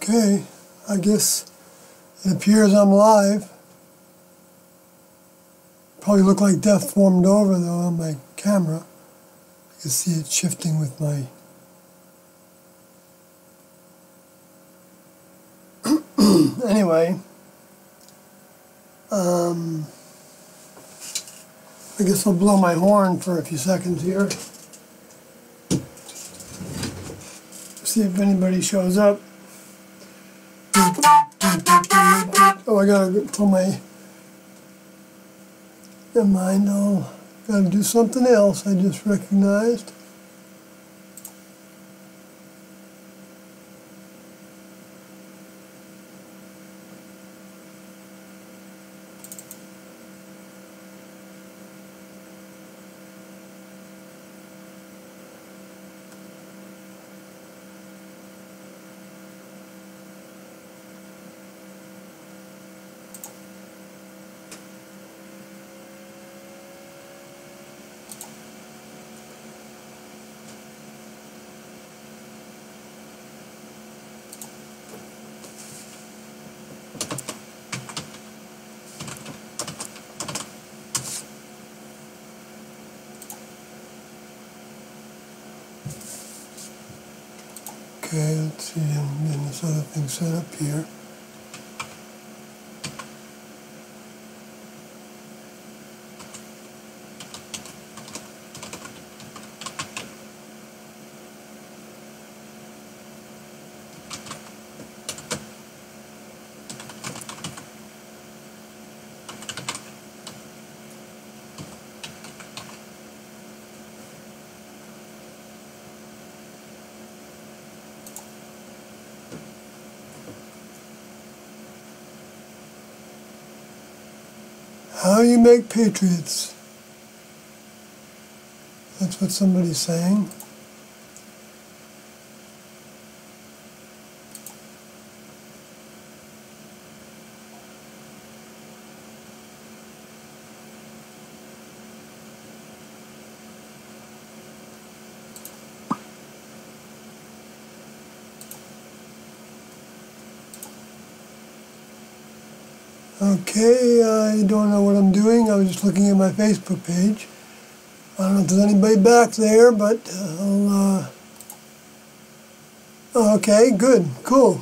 Okay, I guess it appears I'm live. Probably look like death formed over though on my camera. You can see it shifting with my anyway. I guess I'll blow my horn for a few seconds here. See if anybody shows up. Oh, I gotta pull my... Never mind, I'll gotta do something else I just recognized. Okay, let's see, I'm getting this other thing set up here. How you make patriots. That's what somebody's saying. Okay, I don't know what I'm doing. I was just looking at my Facebook page. I don't know if there's anybody back there, but I'll... Okay, good, cool.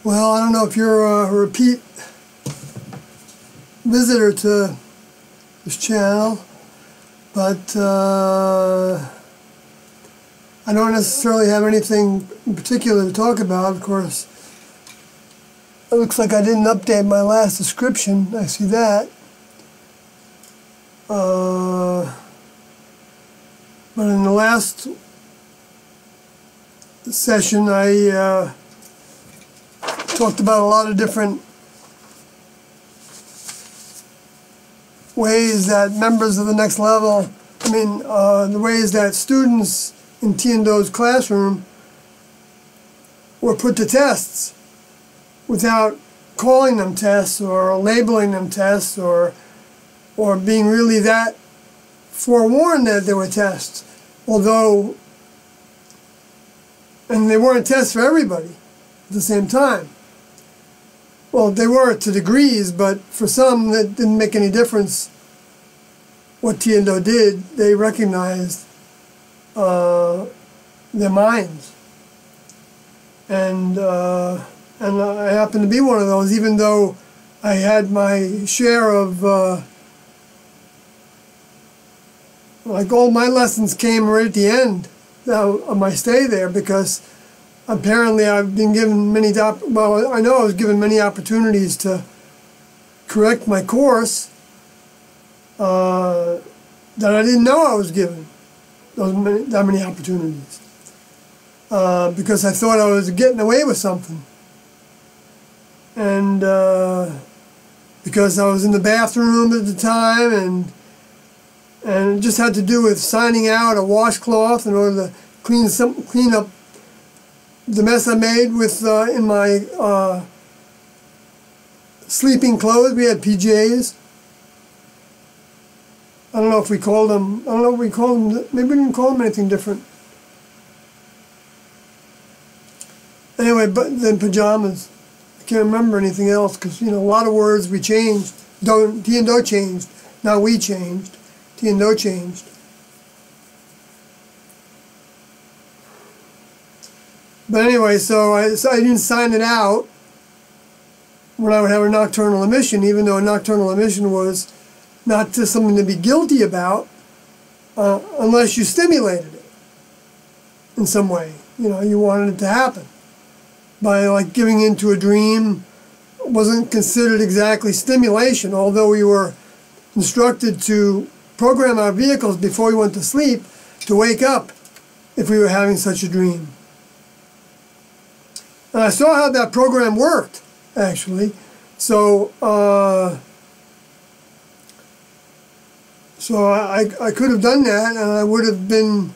Well, I don't know if you're a repeat visitor to this channel, but I don't necessarily have anything in particular to talk about. Of course, it looks like I didn't update my last description. I see that. But in the last session, I talked about a lot of different ways that members of the next level, the ways that students in Tiendo's classroom were put to tests without calling them tests or labeling them tests or being really that forewarned that they were tests. Although, and they weren't tests for everybody at the same time. Well, they were to degrees, but for some that didn't make any difference what Tiendo did. They recognized their minds, and I happened to be one of those, even though I had my share of like all my lessons came right at the end of my stay there, because apparently I've been given many I know I was given many opportunities to correct my course that I didn't know I was given. That many opportunities, because I thought I was getting away with something, and because I was in the bathroom at the time, and it just had to do with signing out a washcloth in order to clean up the mess I made with in my sleeping clothes. We had PJs. I don't know if we called them, I don't know if we called them, maybe we didn't call them anything different. Anyway, but then pajamas. I can't remember anything else because, you know, a lot of words we changed. T and do changed. Now we changed. T and do changed. But anyway, so I didn't sign it out when I would have a nocturnal emission, even though a nocturnal emission was not just something to be guilty about, unless you stimulated it in some way. You know, you wanted it to happen. By like giving into a dream wasn't considered exactly stimulation, although we were instructed to program our vehicles before we went to sleep to wake up if we were having such a dream. And I saw how that program worked, actually. So, I could have done that, and I would have been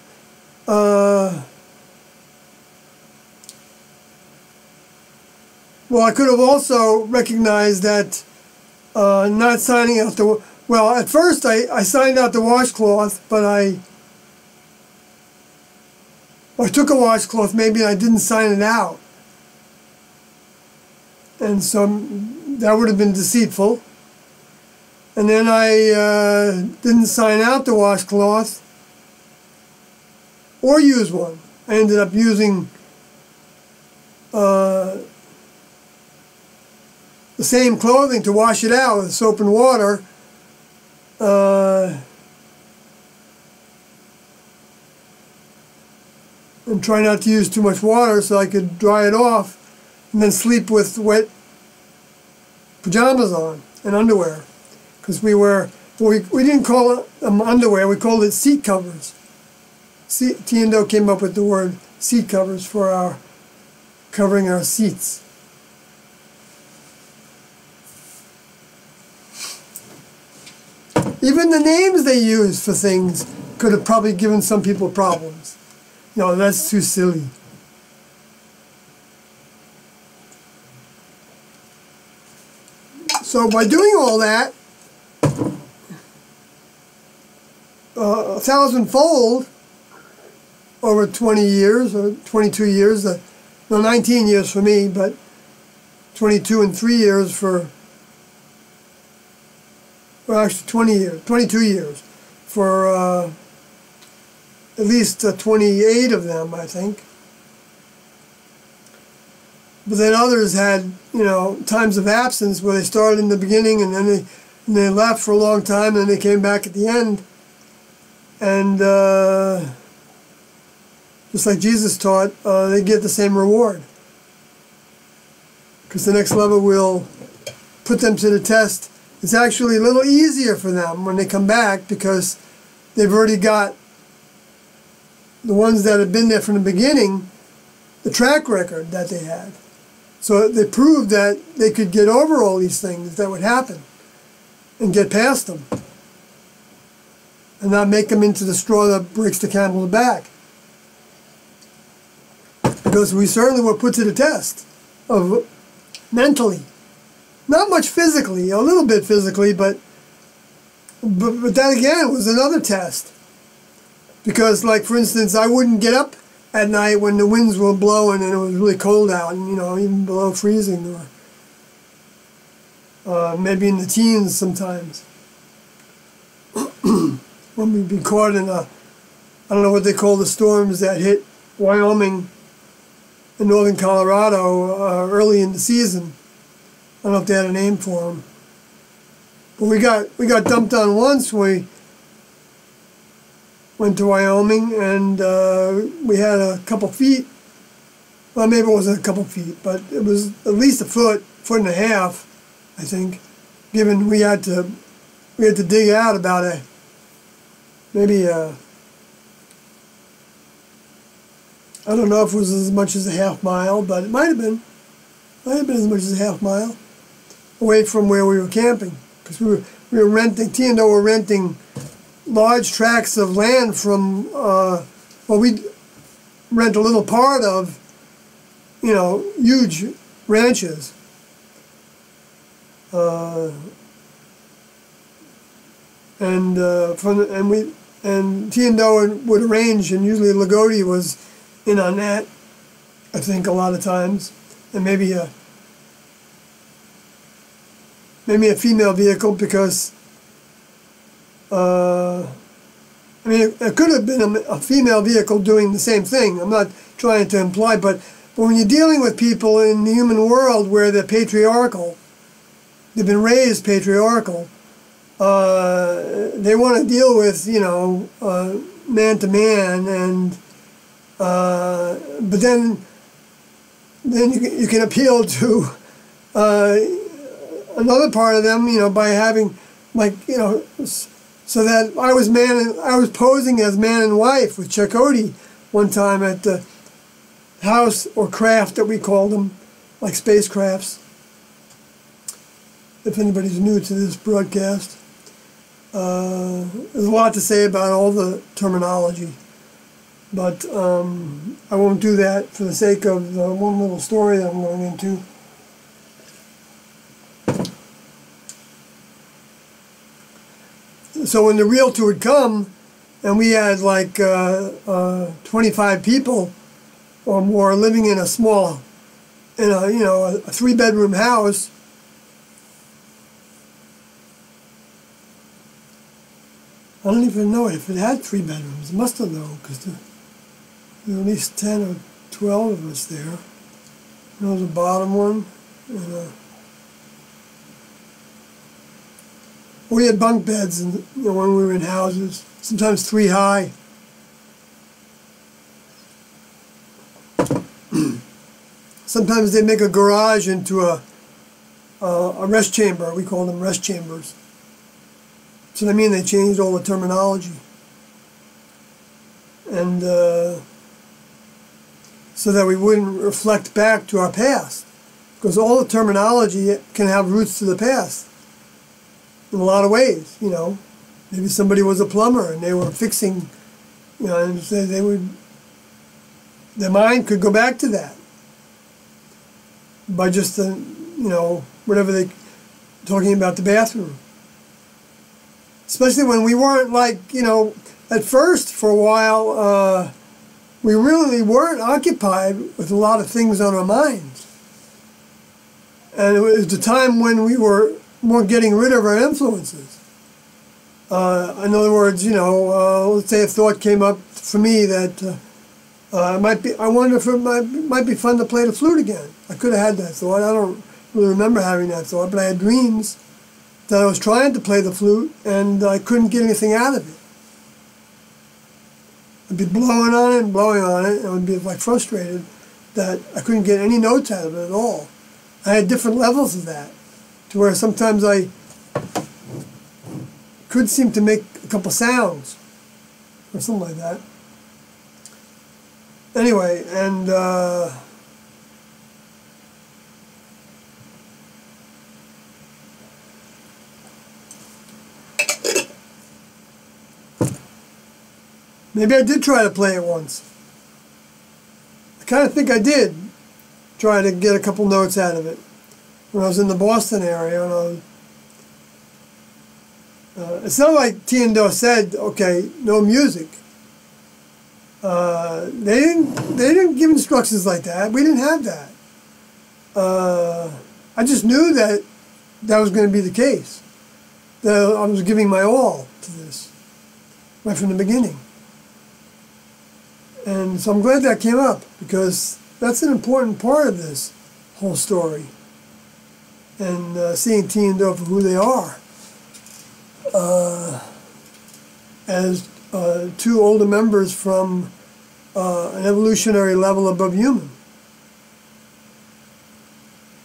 well, I could have also recognized that not signing out the... Well, at first I signed out the washcloth, but I took a washcloth maybe and I didn't sign it out. And so that would have been deceitful. And then I didn't sign out the washcloth or use one. I ended up using the same clothing to wash it out with soap and water. And try not to use too much water so I could dry it off and then sleep with wet pajamas on and underwear. Because we didn't call it underwear, we called it seat covers. T and Do came up with the word seat covers for covering our seats. Even the names they used for things could have probably given some people problems. No, that's too silly. So by doing all that, 1,000-fold over 20 years or 22 years, no, 19 years for me, but 22 and 3 years for, well, actually 22 years for at least 28 of them, I think. But then others had, you know, times of absence where they started in the beginning and then they left for a long time and then they came back at the end. And just like Jesus taught, they get the same reward. Because the next level will put them to the test. It's actually a little easier for them when they come back because they've already got the ones that have been there from the beginning, the track record that they had. So they proved that they could get over all these things that would happen and get past them and not make them into the straw that breaks the camel's back. Because we certainly were put to the test of mentally. Not much physically, a little bit physically, but that again was another test. Because, like, for instance, I wouldn't get up at night when the winds were blowing and it was really cold out, and, you know, even below freezing, or maybe in the teens sometimes. When we'd be caught in I don't know what they call the storms that hit Wyoming and northern Colorado early in the season. I don't know if they had a name for them. But we got dumped on once when we went to Wyoming, and we had a couple feet. Well, maybe it wasn't a couple feet, but it was at least a foot and a half, I think. Given we had to dig out about maybe I don't know if it was as much as a half mile, but it might have been. Might have been as much as a half mile away from where we were camping, because we were renting. T and Do were renting large tracts of land from, well, we'd rent a little part of, you know, huge ranches. and Tiendo would arrange, and usually Lagodi was in on that, I think, a lot of times, and maybe a female vehicle, because I mean, it could have been a female vehicle doing the same thing. I'm not trying to imply, but when you're dealing with people in the human world where they're patriarchal, they've been raised patriarchal, they want to deal with, you know, man to man, and but then you can appeal to another part of them, you know, by having, like, you know, so that I was posing as man and wife with Chakotay one time at the house, or craft that we called them, like spacecrafts. If anybody's new to this broadcast, there's a lot to say about all the terminology, but I won't do that for the sake of the one little story that I'm going into. So when the realtor would come, and we had like 25 people or more living in a small, you know, a 3-bedroom house, I don't even know if it had 3 bedrooms. It must have, though, because there were at least 10 or 12 of us there. And there was a bottom one, and we had bunk beds, and, you know, when we were in houses, sometimes 3 high. Sometimes they make a garage into a rest chamber. We call them rest chambers. So I mean, they changed all the terminology, and so that we wouldn't reflect back to our past, because all the terminology can have roots to the past in a lot of ways. You know, maybe somebody was a plumber and they were fixing, you know, and they would, their mind could go back to that by just the, you know, whatever they talking about the bathroom. Especially when we weren't, like, you know, at first for a while, we really weren't occupied with a lot of things on our minds. And it was the time when we were more getting rid of our influences. In other words, you know, let's say a thought came up for me that I wonder if it might be fun to play the flute again. I could have had that thought. I don't really remember having that thought, but I had dreams that I was trying to play the flute and I couldn't get anything out of it. I'd be blowing on it and blowing on it, and I would be like frustrated that I couldn't get any notes out of it at all. I had different levels of that, to where sometimes I could seem to make a couple sounds or something like that. Anyway, and maybe I did try to play it once. I kind of think I did try to get a couple notes out of it when I was in the Boston area. And it's not like Tiendo said, okay, no music. They didn't give instructions like that. We didn't have that. I just knew that was going to be the case. That I was giving my all to this right from the beginning. And so I'm glad that came up, because that's an important part of this whole story. And seeing Tiendo for who they are. As 2 older members from an evolutionary level above human.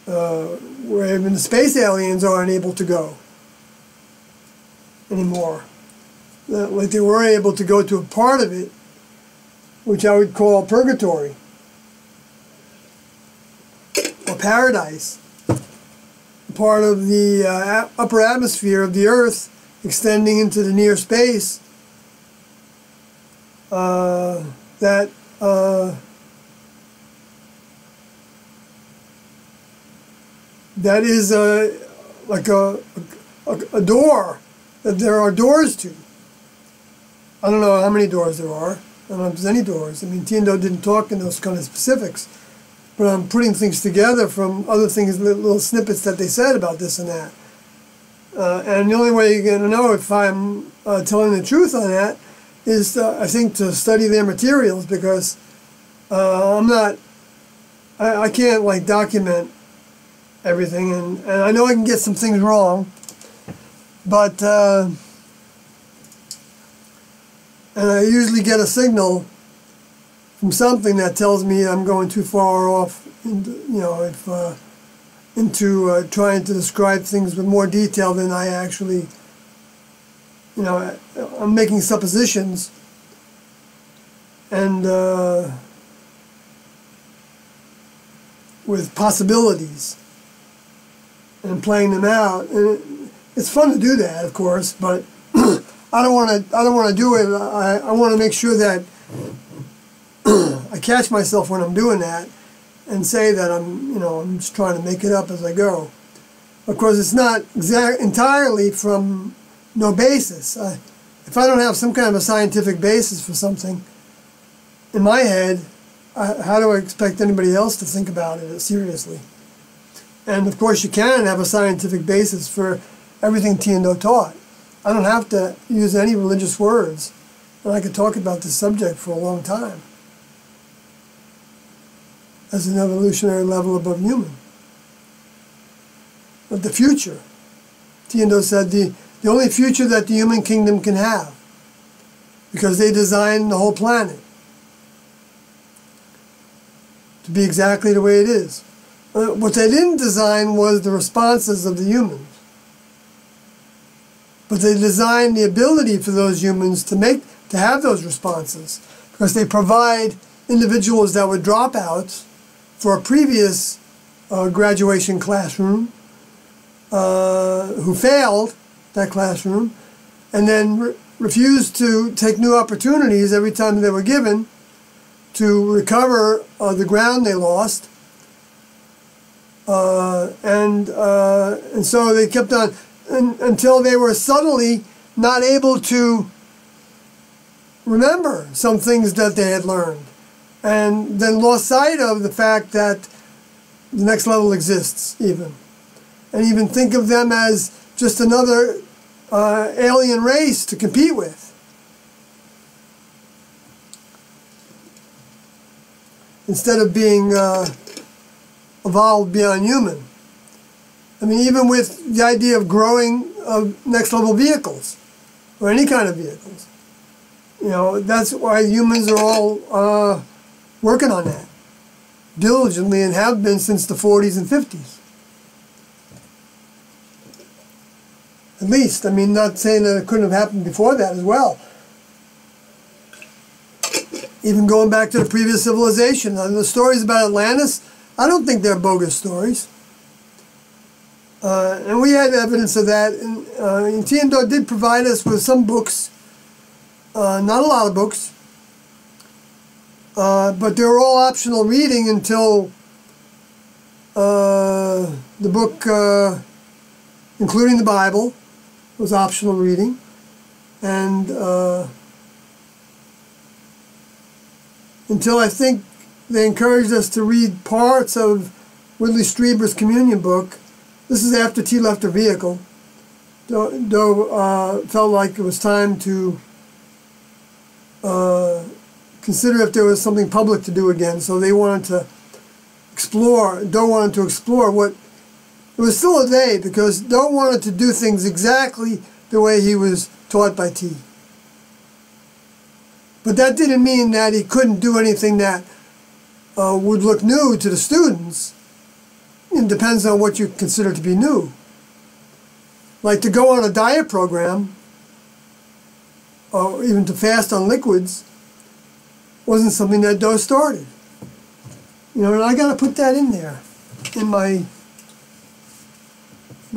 Where even the space aliens aren't able to go anymore. Like they were able to go to a part of it, which I would call purgatory, or paradise, part of the upper atmosphere of the Earth, extending into the near space, that is like a door that there are doors to. I don't know how many doors there are. I don't know if there's any doors. I mean, Tiendo didn't talk in those kind of specifics, but I'm putting things together from other things, little snippets that they said about this and that. And the only way you're going to know if I'm telling the truth on that is, I think, to study their materials, because I can't like document everything, and I know I can get some things wrong, but and I usually get a signal from something that tells me I'm going too far off into, into trying to describe things with more detail than I actually, I'm making suppositions, and with possibilities and playing them out. And it's fun to do that, of course, but I don't want to do it. I want to make sure that I catch myself when I'm doing that and say that I'm just trying to make it up as I go. Of course, it's not entirely from no basis. If I don't have some kind of a scientific basis for something in my head, how do I expect anybody else to think about it seriously? And of course, you can have a scientific basis for everything Tiendo taught. I don't have to use any religious words, and I could talk about this subject for a long time as an evolutionary level above human. But the future, Tiendo said, the only future that the human kingdom can have, because they designed the whole planet to be exactly the way it is. What they didn't design was the responses of the humans. But they designed the ability for those humans to have those responses, because they provide individuals that were dropouts for a previous graduation classroom, who failed that classroom, and then refused to take new opportunities every time they were given to recover the ground they lost. And so they kept on until they were suddenly not able to remember some things that they had learned, and then lost sight of the fact that the next level exists, and even think of them as just another alien race to compete with. Instead of being evolved beyond human. I mean, even with the idea of growing next level vehicles, or any kind of vehicles. That's why humans are all working on that diligently, and have been since the 40s and 50s. At least, I mean, not saying that it couldn't have happened before that as well. Even going back to the previous civilization. The stories about Atlantis, I don't think they're bogus stories. And we had evidence of that. And Tiendo did provide us with some books, not a lot of books, but they were all optional reading until the book, including the Bible, was optional reading. And until I think they encouraged us to read parts of Whitley Strieber's communion book. This is after T left her vehicle. Doe felt like it was time to consider if there was something public to do again. So they wanted to explore. Doe wanted to explore what. It was still a they, because Doe wanted to do things exactly the way he was taught by T. But that didn't mean that he couldn't do anything that would look new to the students. It depends on what you consider to be new. Like to go on a diet program, or even to fast on liquids, wasn't something that Doe started. And I got to put that in there, in my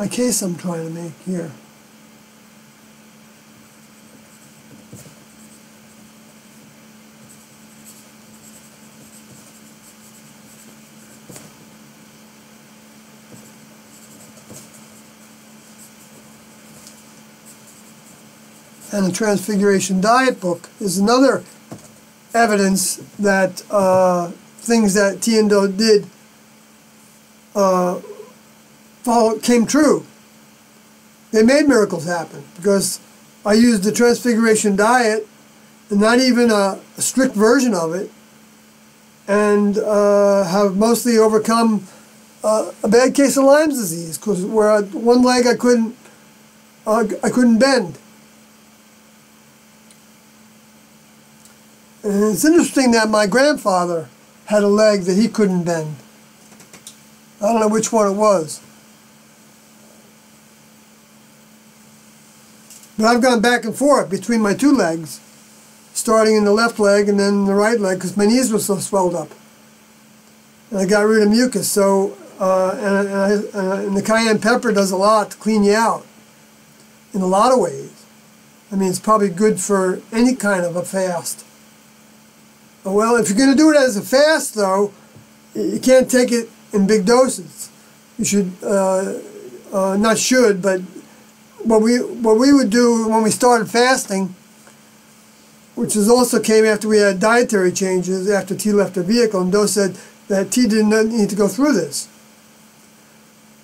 case I'm trying to make here. and the Transfiguration Diet book is another evidence that things that Tiendo did came true. They made miracles happen because I used the Transfiguration Diet, and not even a strict version of it, and have mostly overcome a bad case of Lyme's disease, because where one leg I couldn't bend. And it's interesting that my grandfather had a leg that he couldn't bend. I don't know which one it was. But I've gone back and forth between my two legs, starting in the left leg and then the right leg, because my knees were so swelled up. And I got rid of mucus. So, and the cayenne pepper does a lot to clean you out in a lot of ways. I mean, it's probably good for any kind of a fast. Well, if you're going to do it as a fast, though, you can't take it in big doses. You should, not should, but what we would do when we started fasting, which is also came after we had dietary changes, after T left the vehicle, and Doe said that T didn't need to go through this.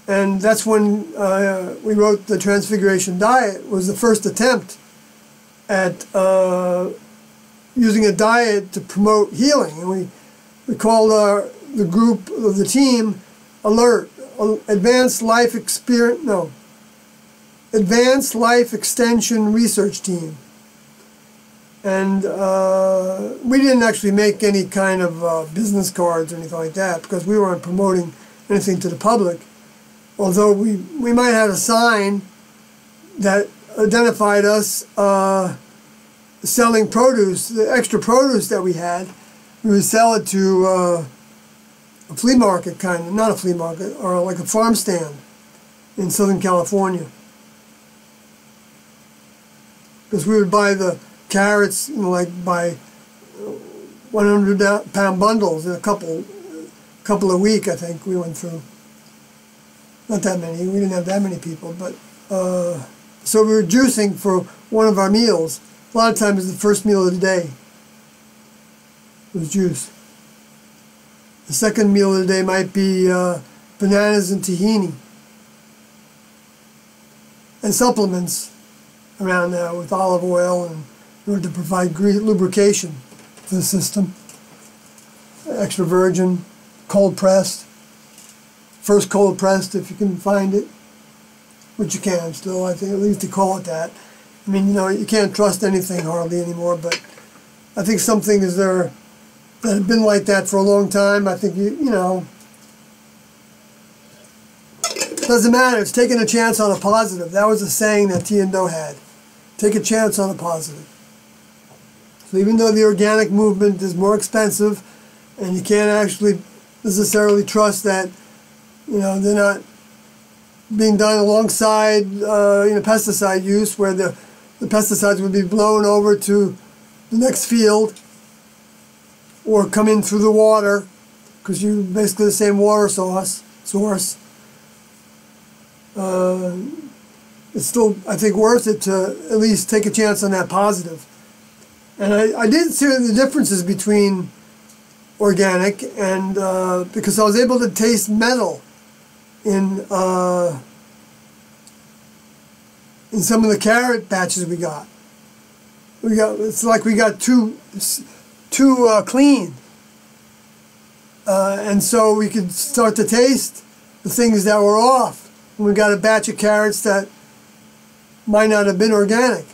And that's when we wrote the Transfiguration Diet, was the first attempt at using a diet to promote healing. And we called the group, the team, ALERT, Advanced Life Extension Research Team. And we didn't actually make any kind of business cards or anything like that, because we weren't promoting anything to the public. Although we might have a sign that identified us selling produce, the extra produce that we had. We would sell it to a flea market kind of, not a flea market, or like a farm stand in Southern California. Because we would buy the carrots, you know, like by 100-pound bundles in a couple a week, I think we went through. Not that many, we didn't have that many people, but so we were juicing for one of our meals. A lot of times the first meal of the day was juice. The second meal of the day might be bananas and tahini. And supplements around that with olive oil and in order to provide lubrication for the system. Extra virgin, cold pressed. First cold pressed if you can find it, which you can still, I think, at least to call it that. I mean, you know, you can't trust anything hardly anymore, but I think some things there that have been like that for a long time, I think, you know, doesn't matter. It's taking a chance on a positive. That was a saying that T and Doe had. Take a chance on a positive. So even though the organic movement is more expensive and you can't actually necessarily trust that, you know, they're not being done alongside pesticide use, where the pesticides would be blown over to the next field or come in through the water, because you're basically the same water source. It's still, I think, worth it to at least take a chance on that positive. And I did see the differences between organic and because I was able to taste metal in some of the carrot batches we got. It's like we got too clean, and so we could start to taste the things that were off. And we got a batch of carrots that might not have been organic,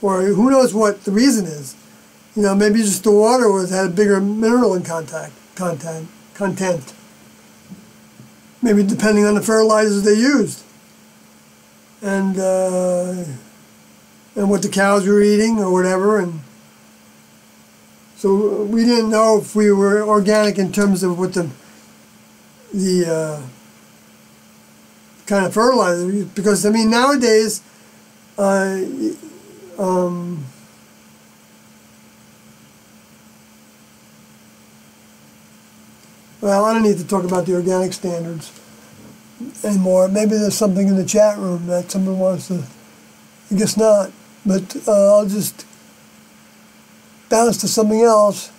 or who knows what the reason is. You know, maybe just the water had a bigger mineral in content. Maybe depending on the fertilizers they used, and what the cows were eating or whatever, and so we didn't know if we were organic in terms of what the kind of fertilizer we used. Because I mean nowadays, well, I don't need to talk about the organic standards anymore. Maybe there's something in the chat room that someone wants to, I guess not. But I'll just bounce to something else.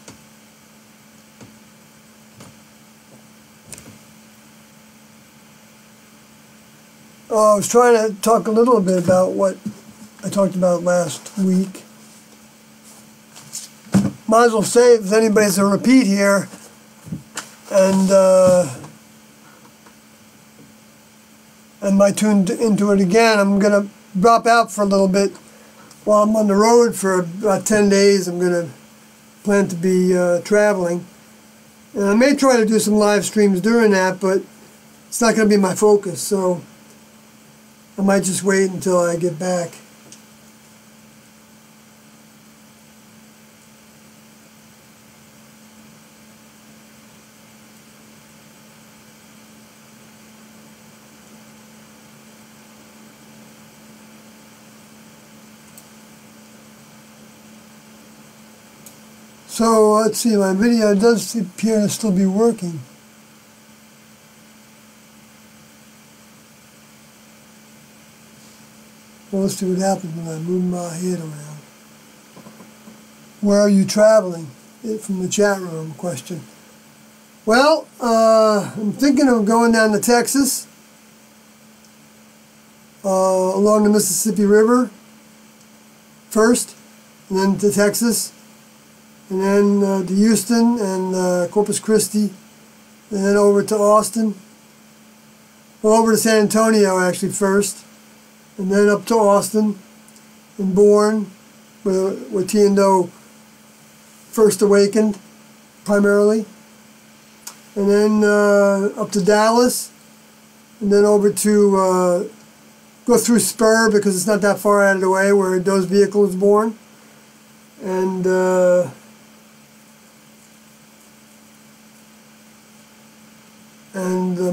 I was trying to talk a little bit about what I talked about last week. Might as well say, if anybody's a repeat here, and might tune into it again, I'm going to drop out for a little bit while I'm on the road for about 10 days. I'm going to plan to be traveling. And I may try to do some live streams during that, but it's not going to be my focus, so I might just wait until I get back. So let's see, my video does appear to still be working. Well, let's see what happens when I move my head around. Where are you traveling? From the chat room question. Well, I'm thinking of going down to Texas, along the Mississippi River first, and then to Texas, and then to Houston and Corpus Christi, and then over to Austin. Well, over to San Antonio actually first, and then up to Austin and Bourne, where T&O first awakened primarily, and then up to Dallas, and then over to go through Spur because it's not that far out of the way where Doe's vehicle was born, and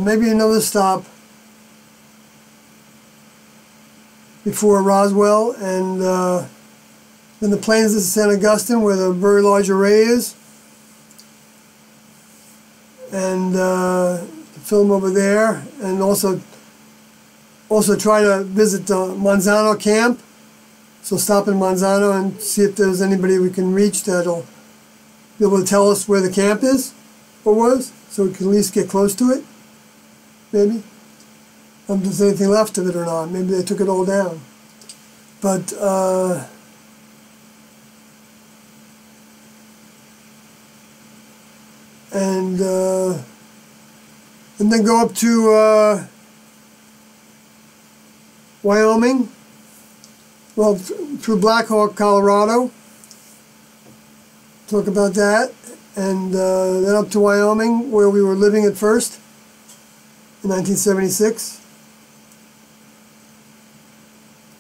maybe another stop before Roswell, and then the plains of San Augustine where the very large array is, and film over there, and also try to visit the Manzano camp. So stop in Manzano and see if there's anybody we can reach that'll be able to tell us where the camp is or was, so we can at least get close to it, maybe. I don't know if there's anything left of it or not. Maybe they took it all down. But and then go up to Wyoming, well, through Black Hawk, Colorado, talk about that, and then up to Wyoming, where we were living at first, in 1976,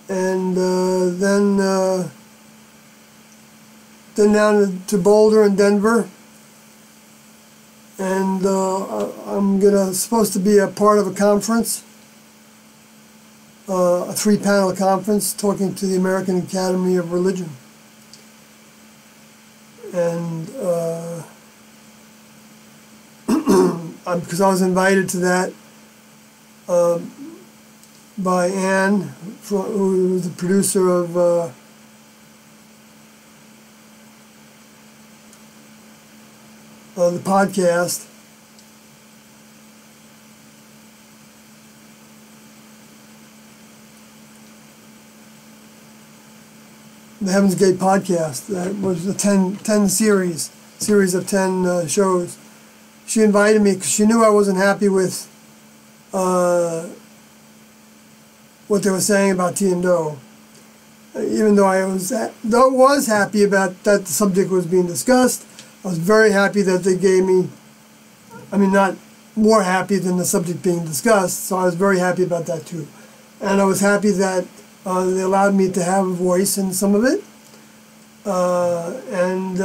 and then down to Boulder and Denver, and I'm supposed to be a part of a conference, a 3-panel conference talking to the American Academy of Religion, and because I was invited to that by Ann, who was the producer of the podcast. The Heaven's Gate podcast. That was a 10 series of 10 shows. She invited me because she knew I wasn't happy with what they were saying about T&O. Even though I was happy about that the subject was being discussed, I was very happy that they gave me, I mean, not more happy than the subject being discussed, so I was very happy about that too. And I was happy that they allowed me to have a voice in some of it. And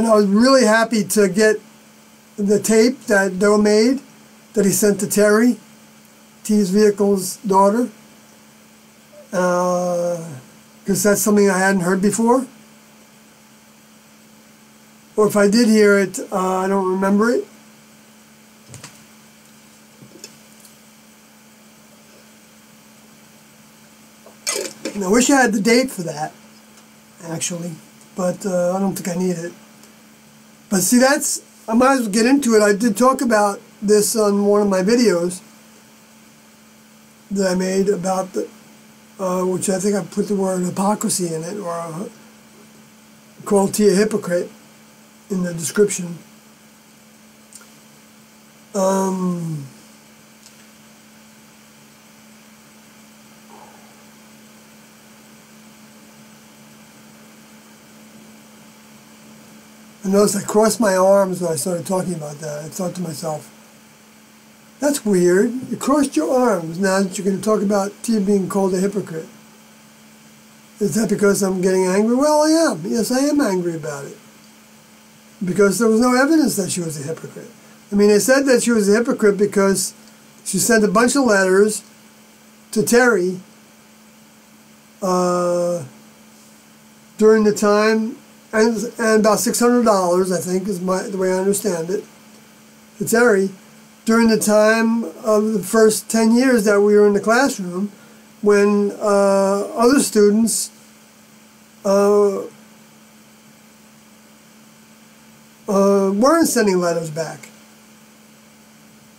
I was really happy to get the tape that Doe made, that he sent to Terry, T's Vehicle's daughter, because that's something I hadn't heard before. Or if I did hear it, I don't remember it. I wish I had the date for that, actually, but I don't think I need it. But see, I might as well get into it. I did talk about this on one of my videos that I made about which I think I put the word hypocrisy in it, or called T a hypocrite in the description. I noticed I crossed my arms when I started talking about that. I thought to myself, that's weird. You crossed your arms now that you're going to talk about Tia being called a hypocrite. Is that because I'm getting angry? Well, I am. Yes, I am angry about it. Because there was no evidence that she was a hypocrite. I mean, they said that she was a hypocrite because she sent a bunch of letters to Terry during the time, and about $600, I think, is the way I understand it, to Terry, during the time of the first 10 years that we were in the classroom, when other students weren't sending letters back.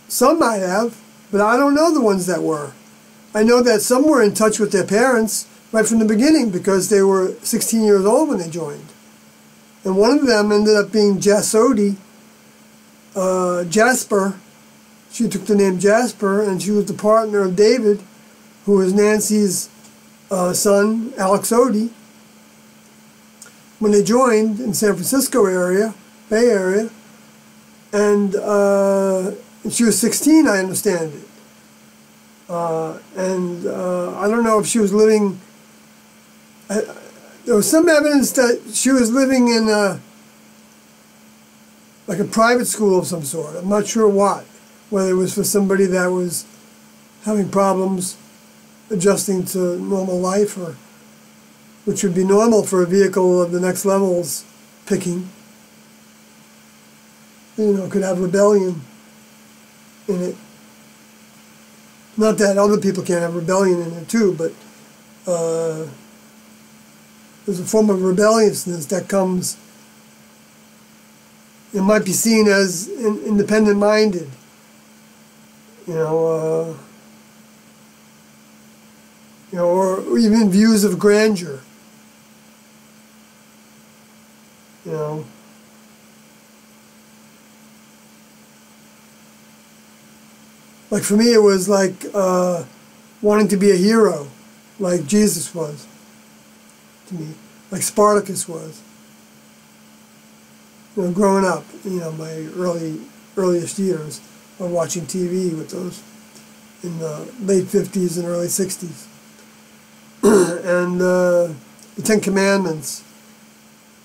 Some might have, but I don't know the ones that were. I know that some were in touch with their parents right from the beginning because they were 16 years old when they joined. And one of them ended up being Jasper. She took the name Jasper, and she was the partner of David, who was Nancy's son, Alex Odie. When they joined in San Francisco area, Bay Area, and she was 16, I understand it. I don't know if she was living... there was some evidence that she was living in like a private school of some sort. I'm not sure what. Whether it was for somebody that was having problems adjusting to normal life, or which would be normal for a vehicle of the next level's picking. You know, could have rebellion in it. Not that other people can't have rebellion in it too, but there's a form of rebelliousness that comes, it might be seen as independent-minded, or even views of grandeur, Like for me, it was like wanting to be a hero, like Jesus was to me, like Spartacus was. Growing up, my earliest years of watching TV with those in the late 50s and early 60s. And the Ten Commandments.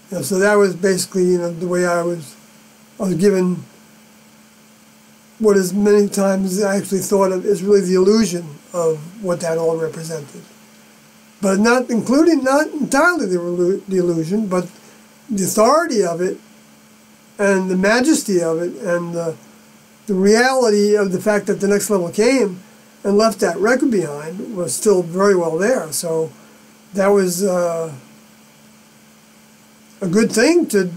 So that was basically, the way I was given what is many times I actually thought of as really the illusion of what that all represented. But not entirely the illusion, but the authority of it, and the majesty of it, and the reality of the fact that the next level came and left that record behind was still very well there. So that was a good thing to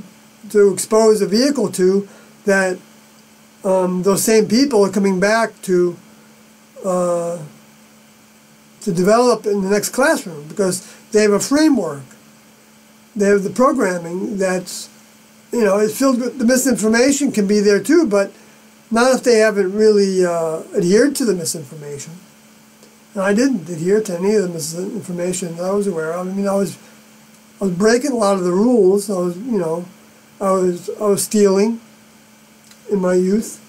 expose a vehicle to, that those same people are coming back to develop in the next classroom, because they have a framework. They have the programming that's, it's filled with the misinformation can be there too, but not if they haven't really adhered to the misinformation. And I didn't adhere to any of the misinformation that I was aware of. I mean, I was breaking a lot of the rules. I was stealing in my youth.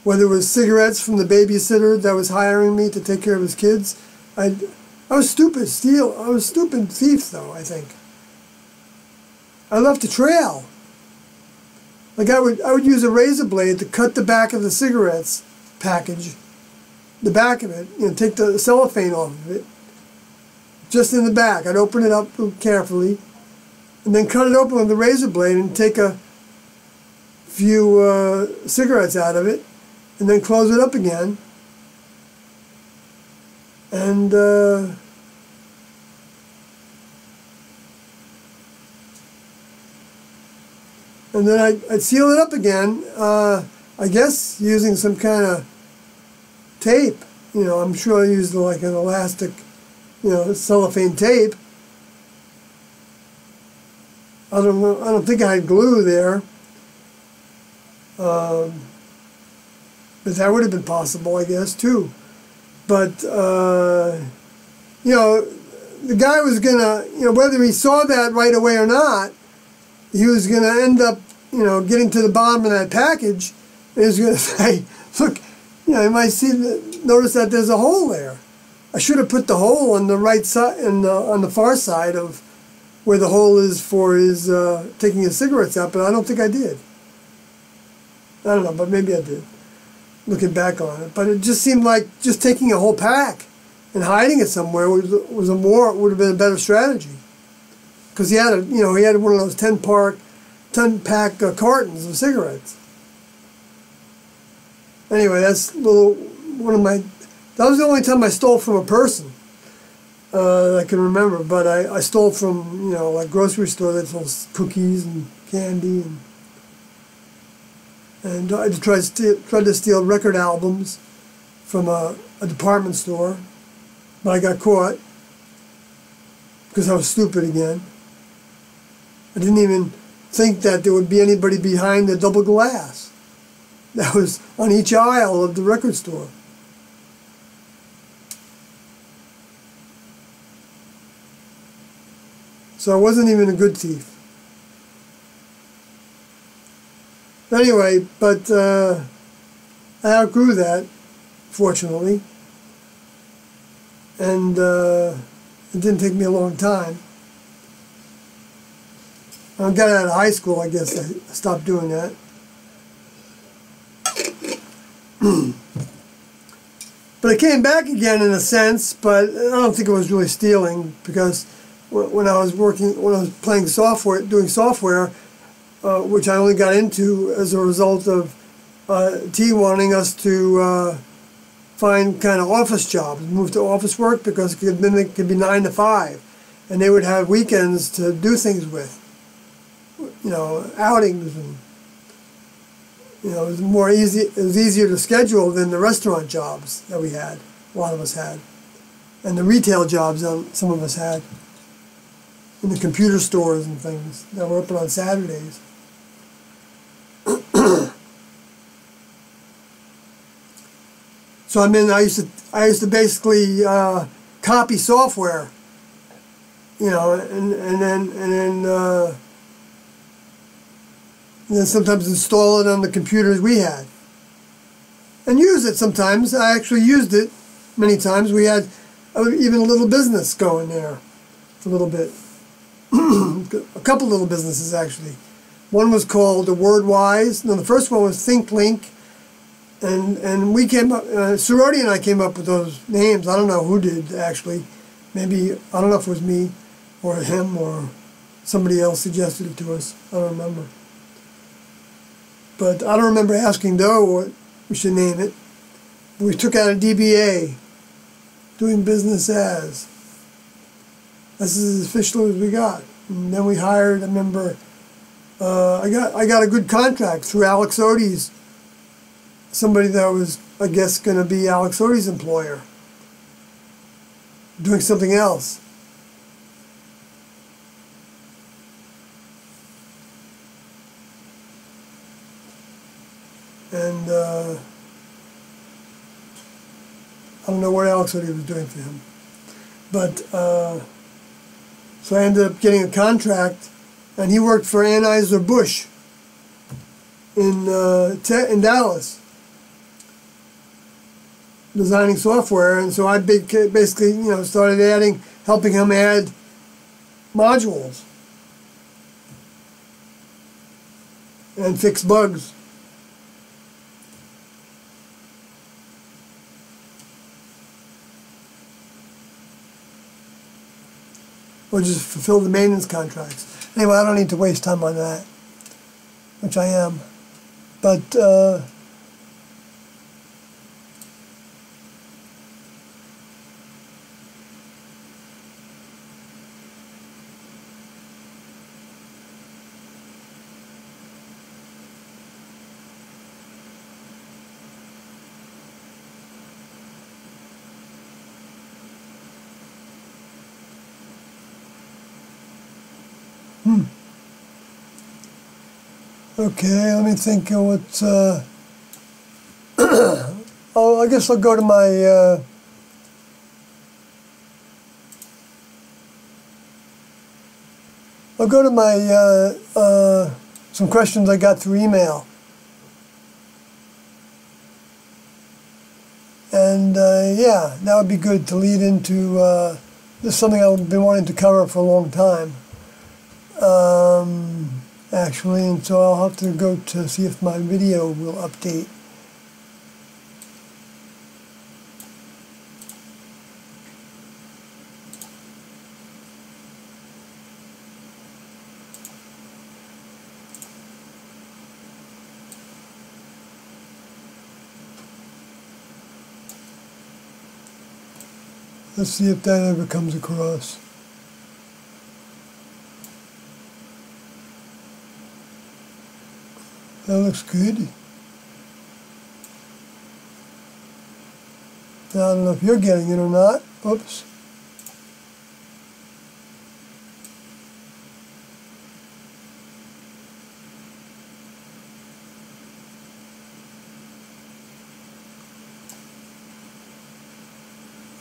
Whether it was cigarettes from the babysitter that was hiring me to take care of his kids, I was stupid. I was a stupid thief, though, I think. I left a trail. Like I would use a razor blade to cut the back of the cigarettes package, the back of it, take the cellophane off of it, just in the back. I'd open it up carefully, and then cut it open with the razor blade and take a few cigarettes out of it, and then close it up again. And and then I'd seal it up again, I guess using some kind of tape. You know, I'm sure I used like an elastic, you know, cellophane tape. I don't know. I don't think I had glue there. But that would have been possible, I guess, too. But, you know, the guy was going to, you know, whether he saw that right away or not, he was going to end up, you know, getting to the bottom of that package, and he was going to say, look, you know, you might notice that there's a hole there. I should have put the hole on the right side, on the far side of where the hole is for his taking his cigarettes out, but I don't think I did. I don't know, but maybe I did, looking back on it. But it just seemed like just taking a whole pack and hiding it somewhere would have been a better strategy. Because he had one of those 10-pack cartons of cigarettes. Anyway, that's that was the only time I stole from a person that I can remember. But I stole from, you know, like grocery store that sells cookies and candy, and I tried to steal record albums from a department store, but I got caught because I was stupid again. I didn't even think that there would be anybody behind the double glass that was on each aisle of the record store. So I wasn't even a good thief. Anyway, but I outgrew that, fortunately. And it didn't take me a long time. When I got out of high school, I guess I stopped doing that. But it came back again in a sense, but I don't think it was really stealing, because when I was playing software, doing software, which I only got into as a result of T wanting us to find kind of office jobs, move to office work, because it could be 9 to 5, and they would have weekends to do things with, you know, outings, and you know, it was easier to schedule than the restaurant jobs that we had, a lot of us had, and the retail jobs that some of us had, in the computer stores and things that were open on Saturdays. So I mean, I used to basically copy software, you know, and then sometimes install it on the computers we had, and use it sometimes. I actually used it many times. We had even a little business going there for a little bit. A couple little businesses, actually. One was called the WordWise. No, the first one was ThinkLink, and we came up, Sorority and I came up with those names. I don't know who did, actually. Maybe, I don't know if it was me or him or somebody else suggested it to us. I don't remember. But I don't remember asking Doe what we should name it. We took out a DBA, doing business as. This is as official as we got. And then we hired, I remember, I got a good contract through Alex Odie's, somebody that was, I guess, going to be Alex Odie's employer, doing something else. And I don't know what Alex Odie was doing for him. But, so I ended up getting a contract, and he worked for Anheuser-Busch in Dallas, designing software. And so I basically, you know, started helping him add modules and fix bugs. Or just fulfill the maintenance contracts. Anyway, I don't need to waste time on that, which I am. But Okay, let me think of what's, oh, I guess I'll go to my, some questions I got through email. And yeah, that would be good to lead into, this is something I've been wanting to cover for a long time. Actually, and so I'll have to go to see if my video will update. Let's see if that ever comes across. That looks good. Now, I don't know if you're getting it or not. Oops.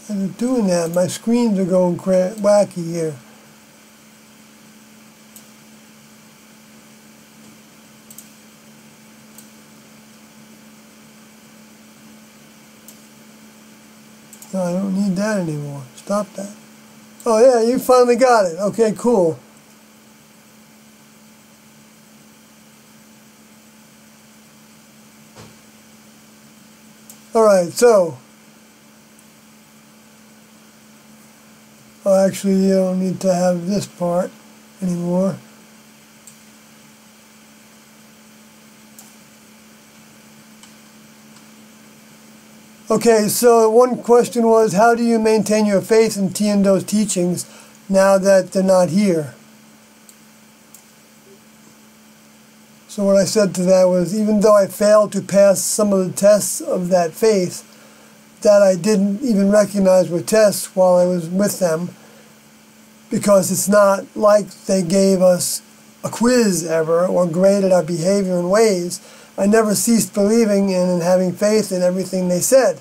And it's doing that. My screens are going wacky here. No, I don't need that anymore. Stop that. Oh yeah, you finally got it. Okay, cool. Alright, so. Oh, actually, you don't need to have this part anymore. Okay, so one question was, how do you maintain your faith in Tiendo's teachings now that they're not here? So what I said to that was, even though I failed to pass some of the tests of that faith, that I didn't even recognize were tests while I was with them, because it's not like they gave us a quiz ever or graded our behavior and ways. I never ceased believing in and having faith in everything they said.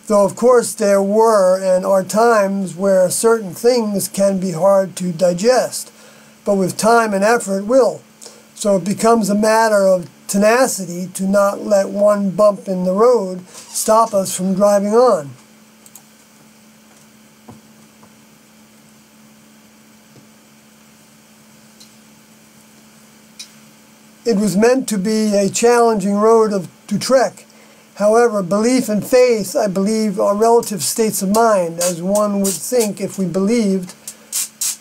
Though, of course, there were and are times where certain things can be hard to digest, but with time and effort will. So it becomes a matter of tenacity to not let one bump in the road stop us from driving on. It was meant to be a challenging road to trek. However, belief and faith, I believe, are relative states of mind. As one would think, if we believed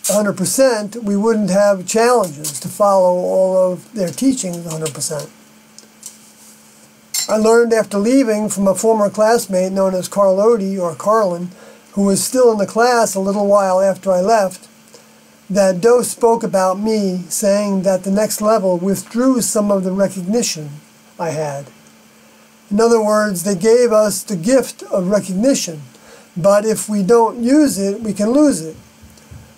100%, we wouldn't have challenges to follow all of their teachings 100%. I learned after leaving from a former classmate known as Carlodi, or Carlin, who was still in the class a little while after I left, that Do spoke about me, saying that the next level withdrew some of the recognition I had. In other words, they gave us the gift of recognition, but if we don't use it, we can lose it.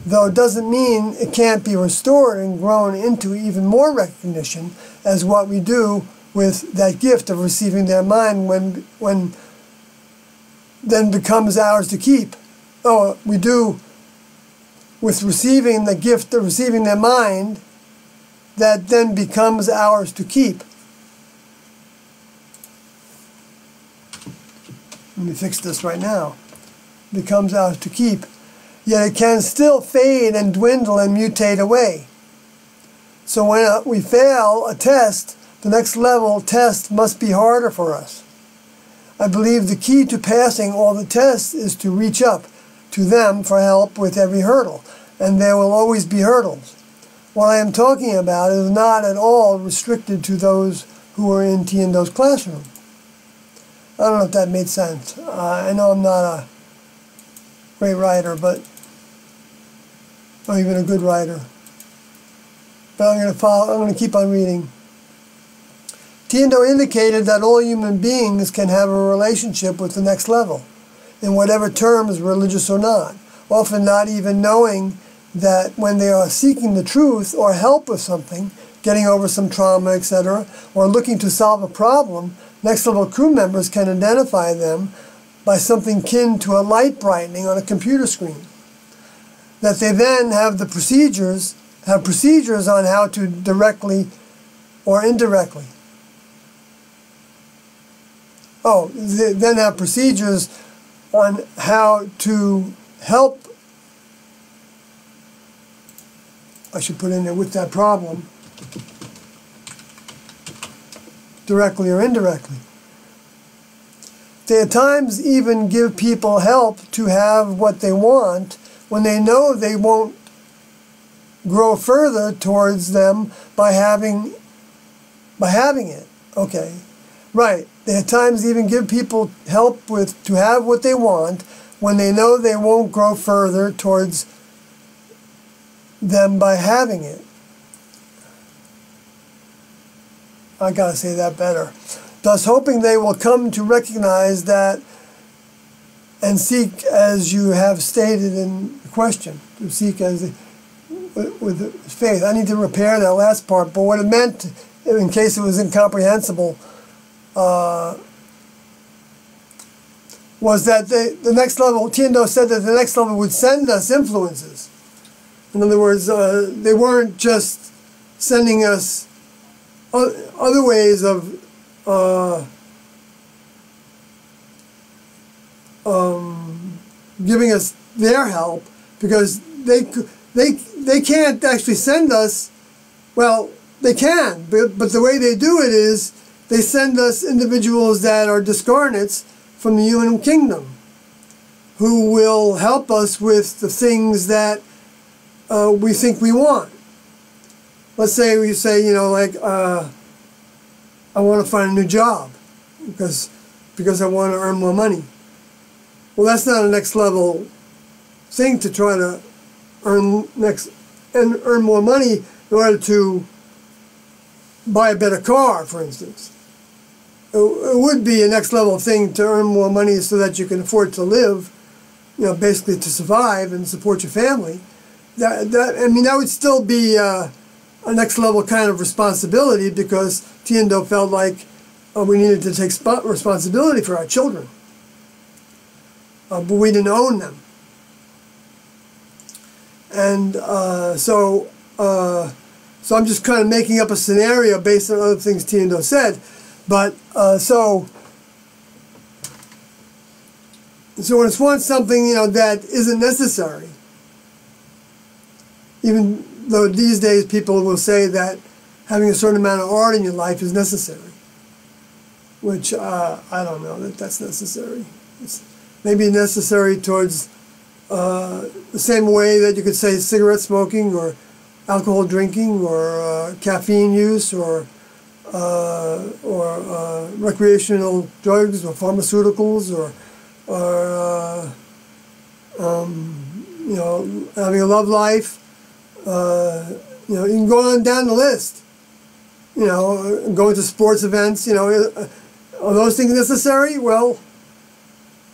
Though it doesn't mean it can't be restored and grown into even more recognition, as what we do with that gift of receiving their mind when then becomes ours to keep. Oh, we do with receiving the gift of receiving their mind, that then becomes ours to keep. Let me fix this right now. Becomes ours to keep. Yet it can still fade and dwindle and mutate away. So when we fail a test, the next level test must be harder for us. I believe the key to passing all the tests is to reach up to them for help with every hurdle, and there will always be hurdles. What I am talking about is not at all restricted to those who are in Tiendo's classroom. I don't know if that made sense. I know I'm not a great writer, or even a good writer. But I'm going to keep on reading. Tiendo indicated that all human beings can have a relationship with the next level, in whatever terms, religious or not, often not even knowing that when they are seeking the truth or help with something, getting over some trauma, etc., or looking to solve a problem, next level crew members can identify them by something kin to a light brightening on a computer screen. That they then have procedures on how to directly or indirectly. Oh, they then have procedures on how to help, I should put in there, with that problem, directly or indirectly. They at times even give people help to have what they want when they know they won't grow further towards them by having it. Okay, right. They at times even give people help to have what they want when they know they won't grow further towards them by having it. I gotta say that better. Thus hoping they will come to recognize that and seek, as you have stated in the question, to seek with faith. I need to repair that last part, but what it meant, in case it was incomprehensible, was that the next level, Tiendo said that the next level would send us influences. In other words, they weren't just sending us other ways of giving us their help, because they can't actually send us, well, they can, but the way they do it is they send us individuals that are discarnates from the human kingdom who will help us with the things that we think we want. Let's say we say, you know, like, I want to find a new job because I want to earn more money. Well, that's not a next level thing to try to earn more money in order to buy a better car, for instance. It would be a next level thing to earn more money so that you can afford to live, you know, basically to survive and support your family. That would still be a next level kind of responsibility, because Tiendo felt like we needed to take responsibility for our children, but we didn't own them. And so I'm just kind of making up a scenario based on other things Tiendo said. But so when it's want something, you know, that isn't necessary, even though these days people will say that having a certain amount of art in your life is necessary, which I don't know that that's necessary. It's maybe necessary towards the same way that you could say cigarette smoking or alcohol drinking or caffeine use or recreational drugs or pharmaceuticals or you know, having a love life. You know, you can go on down the list. You know, going to sports events. You know, are those things necessary? Well,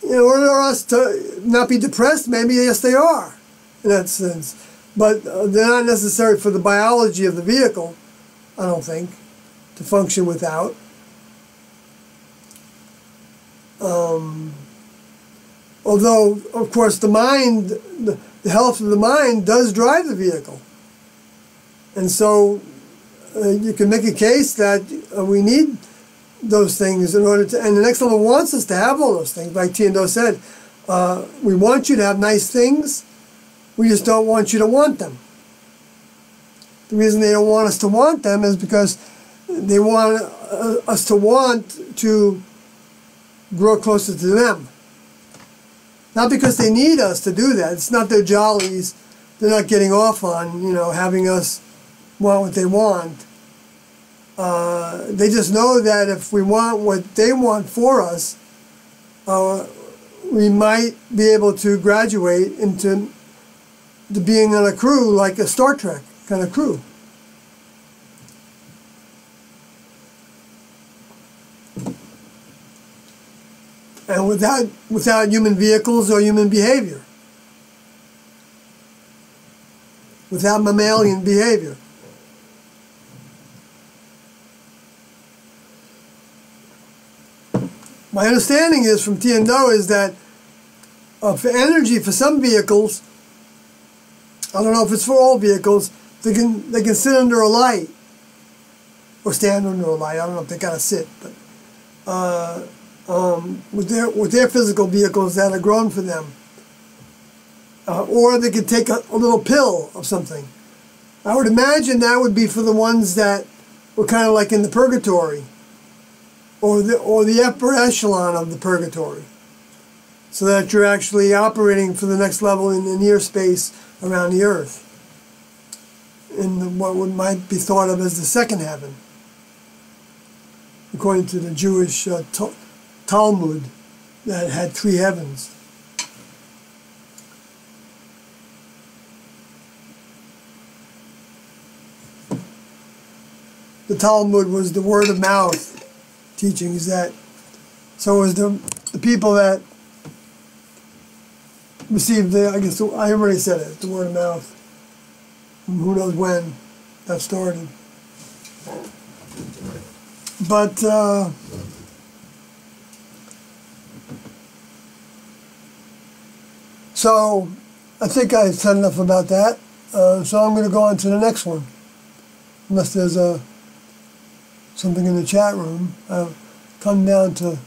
in order for us to not be depressed, maybe yes, they are, in that sense. But they're not necessary for the biology of the vehicle, I don't think, to function without. Although, of course, the mind, the health of the mind does drive the vehicle. And so you can make a case that we need those things in order to, and the next level wants us to have all those things. Like Tiendo said, we want you to have nice things, we just don't want you to want them. The reason they don't want us to want them is because they want us to want to grow closer to them. Not because they need us to do that. It's not their jollies. They're not getting off on, you know, having us want what they want. They just know that if we want what they want for us, we might be able to graduate into being on a crew like a Star Trek kind of crew. And without human vehicles or human behavior. Without mammalian behavior. my understanding is from Tiendo is that for energy for some vehicles, I don't know if it's for all vehicles, they can sit under a light or stand under a light. I don't know if they gotta sit, but with their physical vehicles that are grown for them, or they could take a little pill of something. I would imagine that would be for the ones that were kind of like in the purgatory, or the upper echelon of the purgatory, so that you're actually operating for the next level in the near space around the earth, in what might be thought of as the second heaven, according to the Jewish Talmud that had 3 heavens. The Talmud was the word of mouth teachings that, so was the people that received the, I guess, I already said it, the word of mouth. Who knows when that started. But, so, I think I said enough about that. So I'm going to go on to the next one. Unless there's something in the chat room. I'll come down to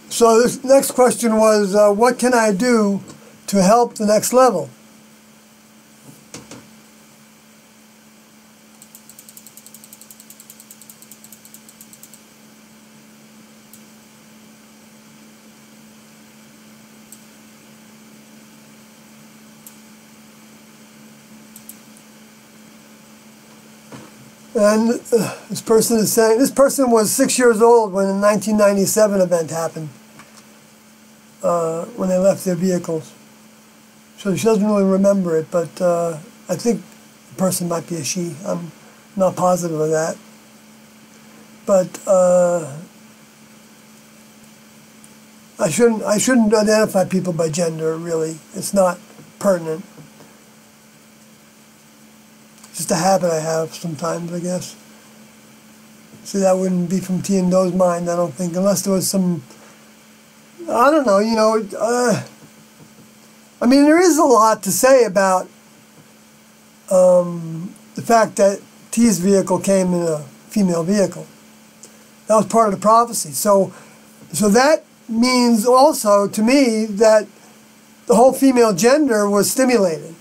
so this next question was, what can I do to help the next level? And this person is saying, this person was 6 years old when the 1997 event happened, when they left their vehicles. So she doesn't really remember it, but I think the person might be a she. I'm not positive of that. But I shouldn't identify people by gender, really. It's not pertinent. Just a habit I have sometimes, I guess. See, that wouldn't be from Tiendo's mind, I don't think, unless there was some, I don't know, you know, I mean, there is a lot to say about the fact that T's vehicle came in a female vehicle. That was part of the prophecy. So that means also, to me, that the whole female gender was stimulated.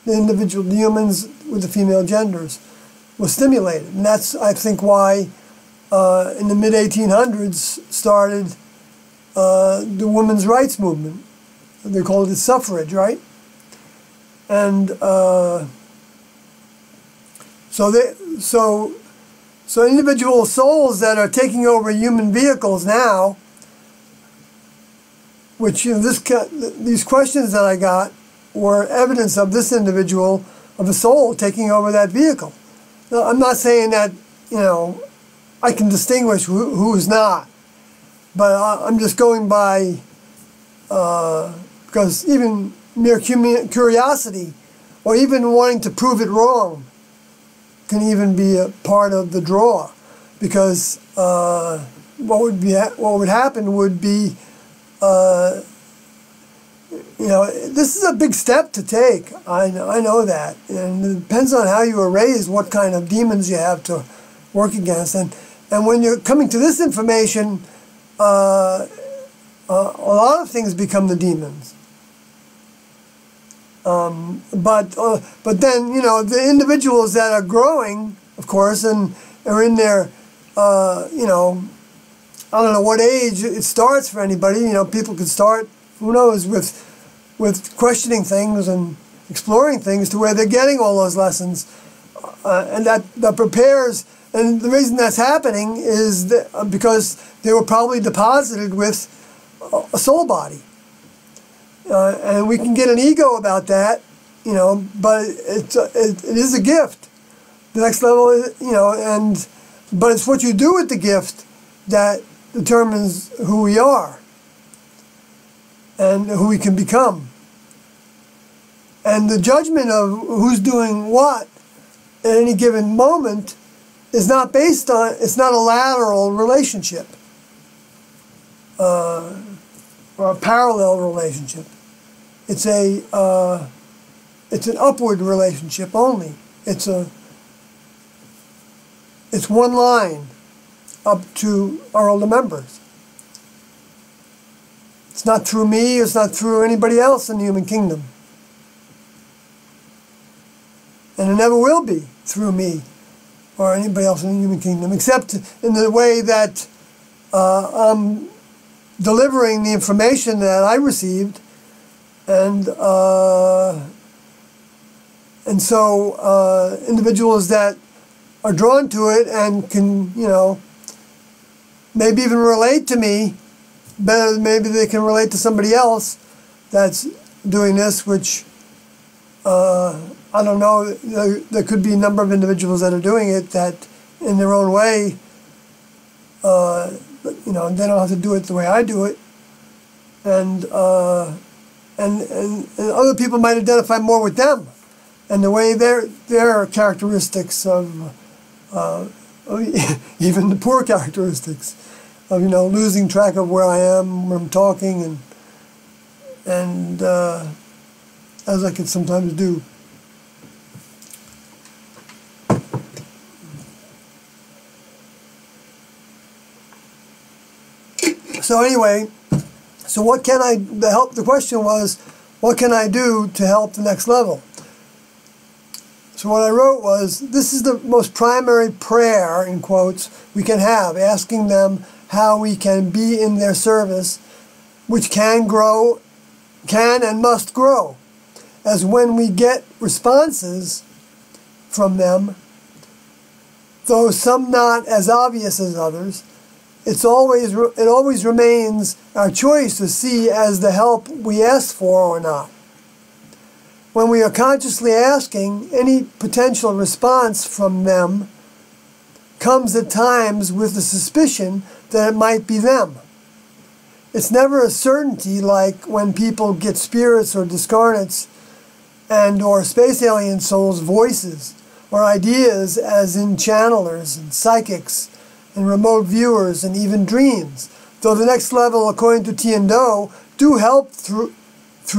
The individual, the humans with the female genders was stimulated. And that's, I think, why in the mid-1800s started the women's rights movement. They called it suffrage, right? And so individual souls that are taking over human vehicles now, which, you know, these questions that I got were evidence of this individual, of a soul taking over that vehicle. Now, I'm not saying that, you know, I can distinguish who's not, but I'm just going by, because even mere curiosity, or even wanting to prove it wrong, can even be a part of the draw, because what would happen would be, you know, this is a big step to take. I know that, and it depends on how you were raised, what kind of demons you have to work against, and when you're coming to this information, a lot of things become the demons. But then, you know, the individuals that are growing, of course, and are in their, you know, I don't know what age it starts for anybody. You know, people could start, who knows, with questioning things and exploring things to where they're getting all those lessons, and that prepares. And the reason that's happening is that, because they were probably deposited with a soul body. And we can get an ego about that, you know, but it is a gift. The next level is, you know, but it's what you do with the gift that determines who we are and who we can become. And the judgment of who's doing what at any given moment is not based on, it's not a lateral relationship or a parallel relationship. It's an upward relationship only. It's one line up to our older members. It's not through me, it's not through anybody else in the human kingdom. And it never will be through me or anybody else in the human kingdom, except in the way that I'm delivering the information that I received, and so individuals that are drawn to it and can, you know, maybe even relate to me better. Maybe they can relate to somebody else that's doing this, which I don't know. There could be a number of individuals that are doing it that, in their own way, you know, they don't have to do it the way I do it, and other people might identify more with them and the way their characteristics of even the poor characteristics of, you know, losing track of where I am when I'm talking, and as I can sometimes do. So anyway, so what can I help? The question was, what can I do to help the next level? So what I wrote was, this is the most primary prayer, in quotes, we can have, asking them how we can be in their service, which can grow, can and must grow. As when we get responses from them, though some not as obvious as others, it always remains our choice to see as the help we ask for or not. When we are consciously asking, any potential response from them comes at times with the suspicion that it might be them. It's never a certainty, like when people get spirits or discarnates and or space alien souls' voices or ideas, as in channelers and psychics and remote viewers and even dreams. Though the next level, according to Tiendo, do help through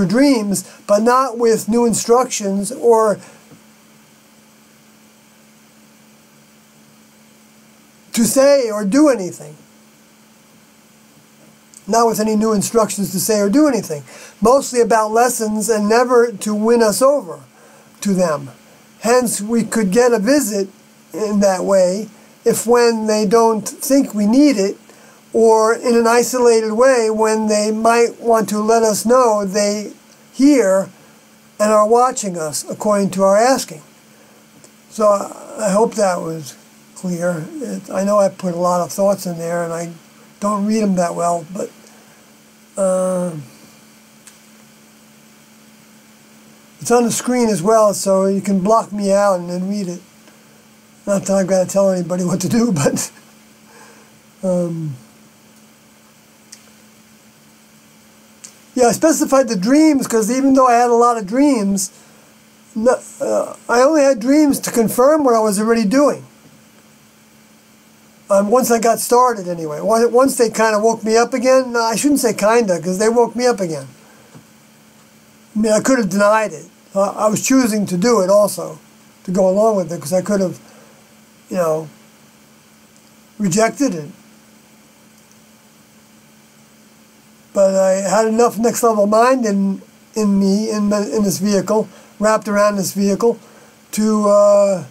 dreams, but not with new instructions or to say or do anything. Not with any new instructions to say or do anything. Mostly about lessons and never to win us over to them. Hence, we could get a visit in that way if when they don't think we need it, or in an isolated way when they might want to let us know they hear and are watching us according to our asking. So I hope that was clear. I know I put a lot of thoughts in there and I don't read them that well, but it's on the screen as well, so you can block me out and then read it. Not that I've got to tell anybody what to do, but yeah, I specified the dreams because even though I had a lot of dreams, I only had dreams to confirm what I was already doing. Once I got started, anyway. Once they kind of woke me up again. No, I shouldn't say kind of, because they woke me up again. I mean, I could have denied it. I was choosing to do it also, to go along with it, because I could have, you know, rejected it. But I had enough next level mind in me, in this vehicle, wrapped around this vehicle, to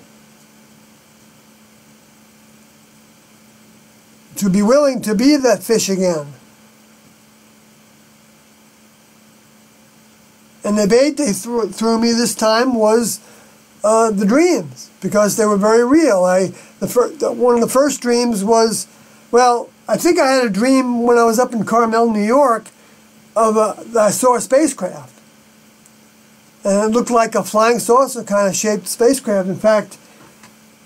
be willing to be that fish again. And the bait they threw me this time was the dreams, because they were very real. One of the first dreams was, well, I think I had a dream when I was up in Carmel, New York, that I saw a spacecraft. And it looked like a flying saucer kind of shaped spacecraft. In fact,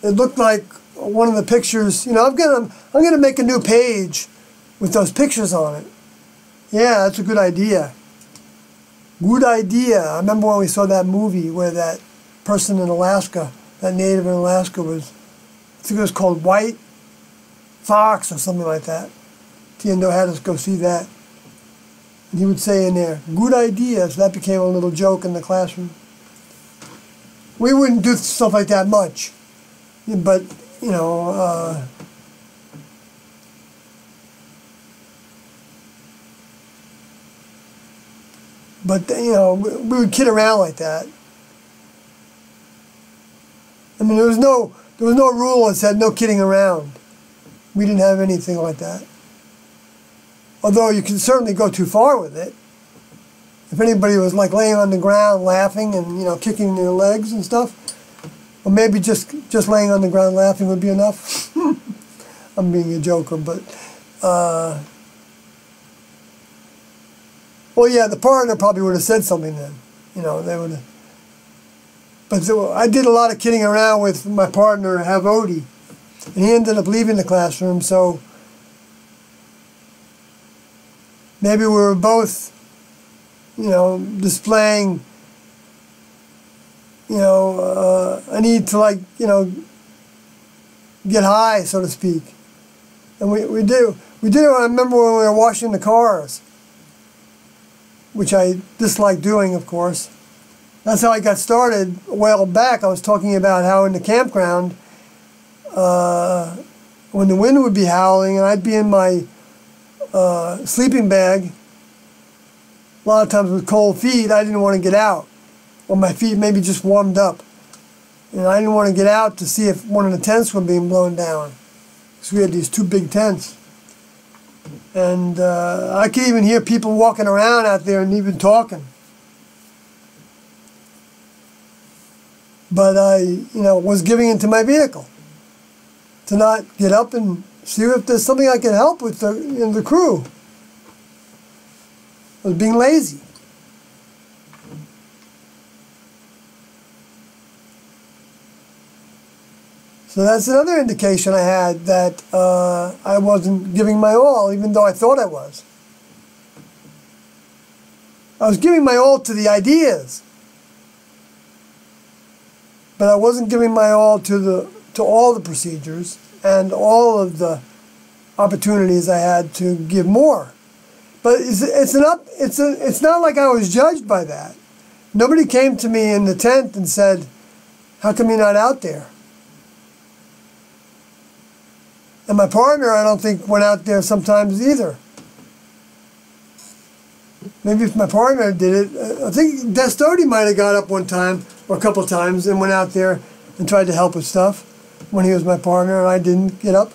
it looked like one of the pictures. You know, I'm gonna make a new page with those pictures on it. Yeah, that's a good idea. Good idea. I remember when we saw that movie where that person in Alaska, that native in Alaska was, I think it was called White Fox or something like that. Tiendo had us go see that. And he would say in there, good idea. So that became a little joke in the classroom. We wouldn't do stuff like that much. But, you know, we would kid around like that. I mean, there was no rule that said no kidding around. We didn't have anything like that. Although you can certainly go too far with it. If anybody was like laying on the ground laughing and, you know, kicking their legs and stuff, or maybe just laying on the ground laughing would be enough. I'm being a joker, but well, yeah, the partner probably would have said something then. You know, they would have. But I did a lot of kidding around with my partner, Havodi, and he ended up leaving the classroom, so maybe we were both, you know, displaying, you know, a need to, like, you know, get high, so to speak. And we did it, I remember when we were washing the cars, which I dislike doing, of course. That's how I got started a while back. I was talking about how in the campground, when the wind would be howling and I'd be in my sleeping bag, a lot of times with cold feet, I didn't want to get out. Or my feet maybe just warmed up. And I didn't want to get out to see if one of the tents were being blown down. So we had these two big tents. And I could even hear people walking around out there and even talking. But I, you know, was giving into my vehicle to not get up and see if there's something I could help with the crew. I was being lazy. So that's another indication I had that I wasn't giving my all, even though I thought I was. I was giving my all to the ideas, but I wasn't giving my all to all the procedures and all of the opportunities I had to give more. But it's not like I was judged by that. Nobody came to me in the tent and said, "How come you're not out there?" And my partner, I don't think, went out there sometimes either. Maybe if my partner did it, I think Destody might have got up one time or a couple times and went out there and tried to help with stuff when he was my partner and I didn't get up.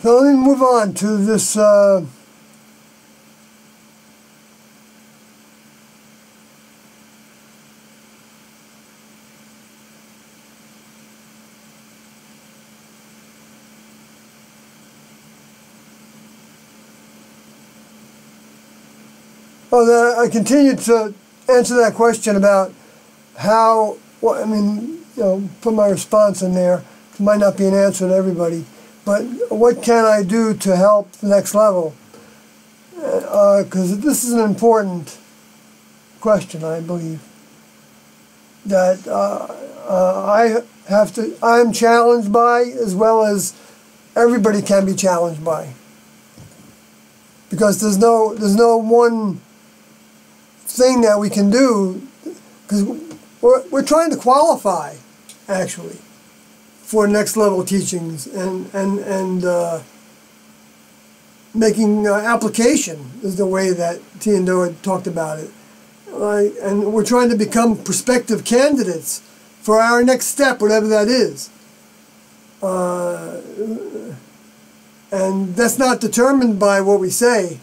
So let me move on to this I continued to answer that question about how, well, I mean, you know, put my response in there. It might not be an answer to everybody. But what can I do to help the next level? Because this is an important question, I believe. That I'm challenged by, as well as everybody can be challenged by. Because there's no one thing that we can do, because we're trying to qualify, actually, for next level teachings, and making application is the way that Tiendo had talked about it. And we're trying to become prospective candidates for our next step, whatever that is. And that's not determined by what we say.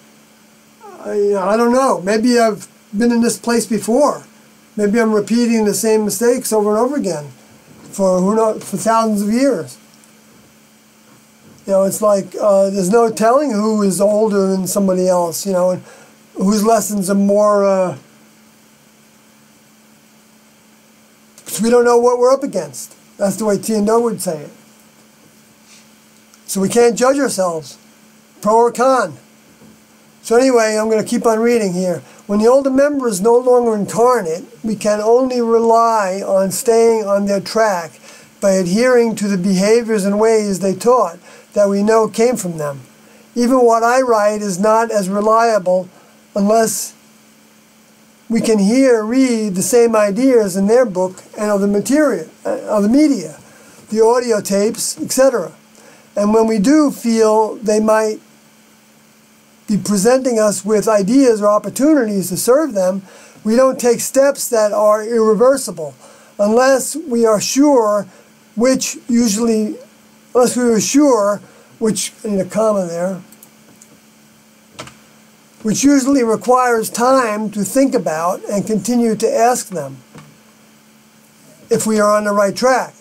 I don't know. Maybe I've been in this place before. Maybe I'm repeating the same mistakes over and over again for who knows, for thousands of years. You know, it's like there's no telling who is older than somebody else, you know, and whose lessons are more, because we don't know what we're up against. That's the way Tiendo would say it. So we can't judge ourselves, pro or con. So anyway, I'm going to keep on reading here. When the older member is no longer incarnate, we can only rely on staying on their track by adhering to the behaviors and ways they taught that we know came from them. Even what I write is not as reliable unless we can read the same ideas in their book and other material, other media, the audio tapes, etc. And when we do feel they might be presenting us with ideas or opportunities to serve them, we don't take steps that are irreversible unless we are sure, which usually, I need a comma there, which usually requires time to think about and continue to ask them if we are on the right track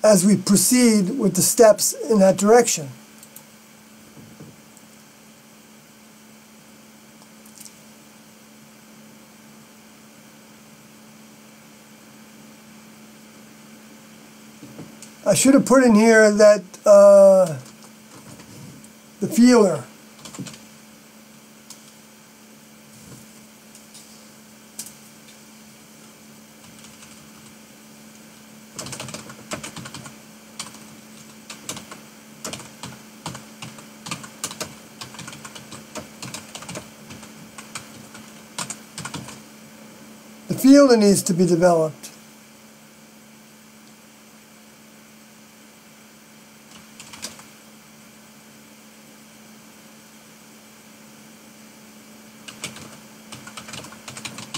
as we proceed with the steps in that direction. I should have put in here that the feeler. The feeler needs to be developed.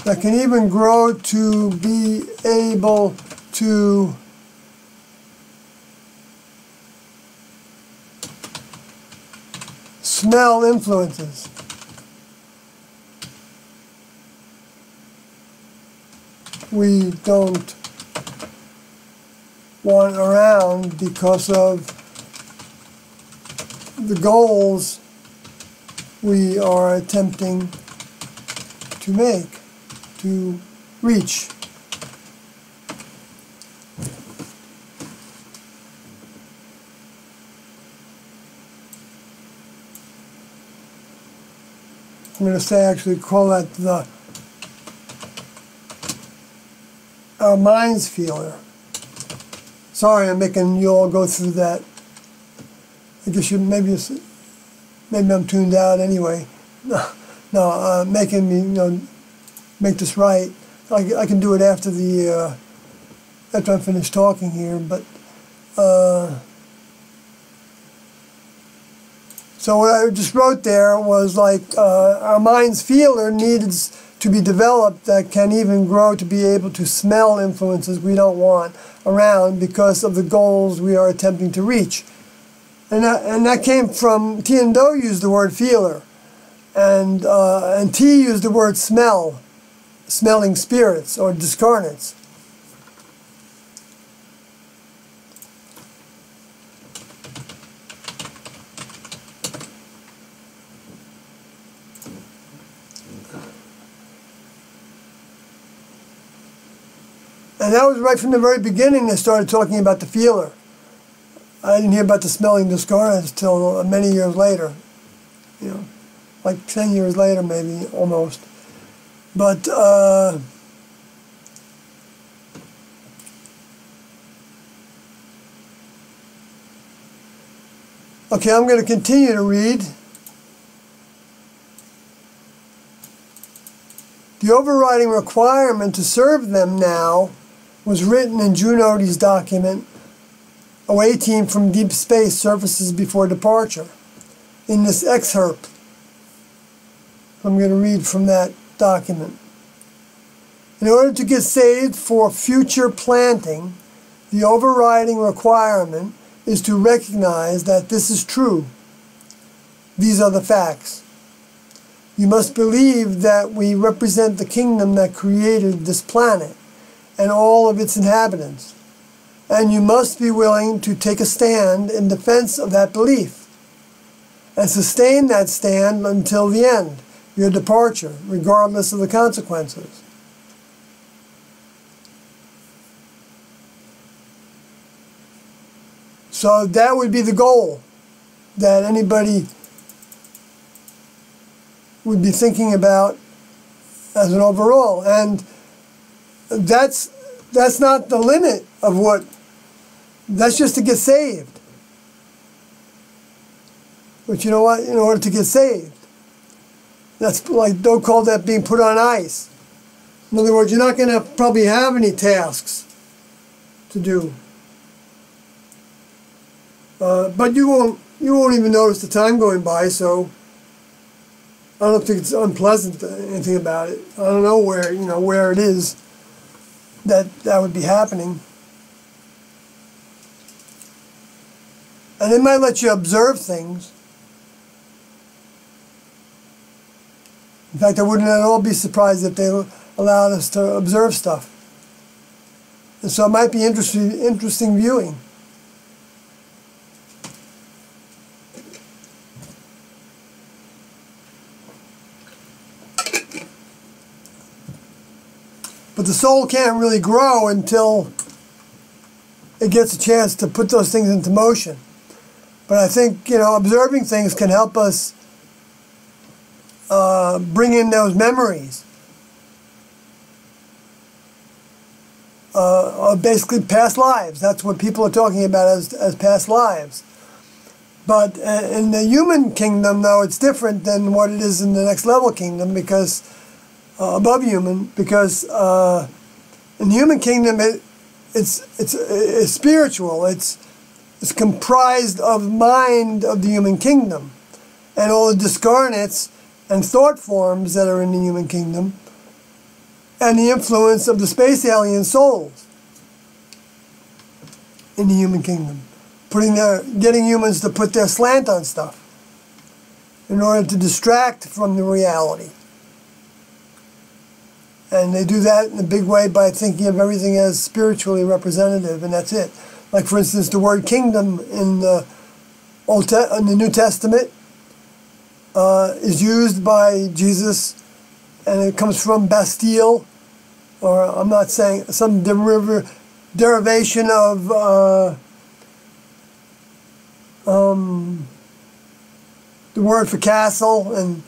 That can even grow to be able to smell influences. We don't want around because of the goals we are attempting to make, to reach. I'm going to say, actually call that our mind's feeler. Sorry, I'm making you all go through that. I guess maybe I'm tuned out anyway. No, making me make this right. I can do it after after I'm finished talking here. But so what I just wrote there was like our mind's feeler needs to be developed that can even grow to be able to smell influences we don't want around because of the goals we are attempting to reach. And that came from, Tiendo used the word feeler, and T used the word smell, smelling spirits or discarnates. And that was right from the very beginning they started talking about the feeler. I didn't hear about the smelling discarnates till many years later. Like 10 years later maybe, almost. But okay, I'm going to continue to read. The overriding requirement to serve them now was written in Junodi's document, Away Team from Deep Space Surfaces Before Departure. in this excerpt. I'm going to read from that document. In order to get saved for future planting, the overriding requirement is to recognize that this is true. These are the facts. You must believe that we represent the kingdom that created this planet and all of its inhabitants. And you must be willing to take a stand in defense of that belief and sustain that stand until the end, your departure, regardless of the consequences. So that would be the goal that anybody would be thinking about as an overall. And that's not the limit of what, that's just to get saved. But you know what? In order to get saved, that's like, don't call that being put on ice. In other words, you're not going to probably have any tasks to do. But you won't even notice the time going by, so I don't think it's unpleasant, anything about it. I don't know where it is that would be happening. And they might let you observe things. In fact, I wouldn't at all be surprised if they allowed us to observe stuff. And so it might be interesting viewing. But the soul can't really grow until it gets a chance to put those things into motion. But I think, observing things can help us bring in those memories of basically past lives. That's what people are talking about as past lives. But in the human kingdom, though, it's different than what it is in the next level kingdom, because above human, because in the human kingdom it's spiritual. It's comprised of mind of the human kingdom, and all the discarnates and thought forms that are in the human kingdom, and the influence of the space alien souls in the human kingdom, getting humans to put their slant on stuff in order to distract from the reality. And they do that in a big way by thinking of everything as spiritually representative, and that's it. Like, for instance, the word kingdom in the New Testament is used by Jesus, and it comes from Bastille, or I'm not saying, some derivation of the word for castle and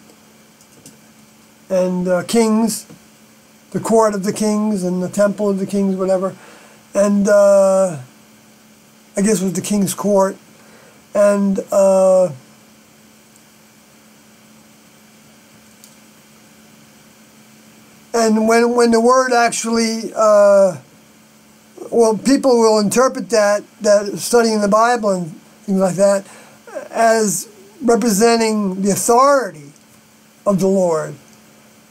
kings. The court of the kings and the temple of the kings, whatever. And I guess it was the king's court. And when the word actually, people will interpret that studying the Bible and things like that as representing the authority of the Lord.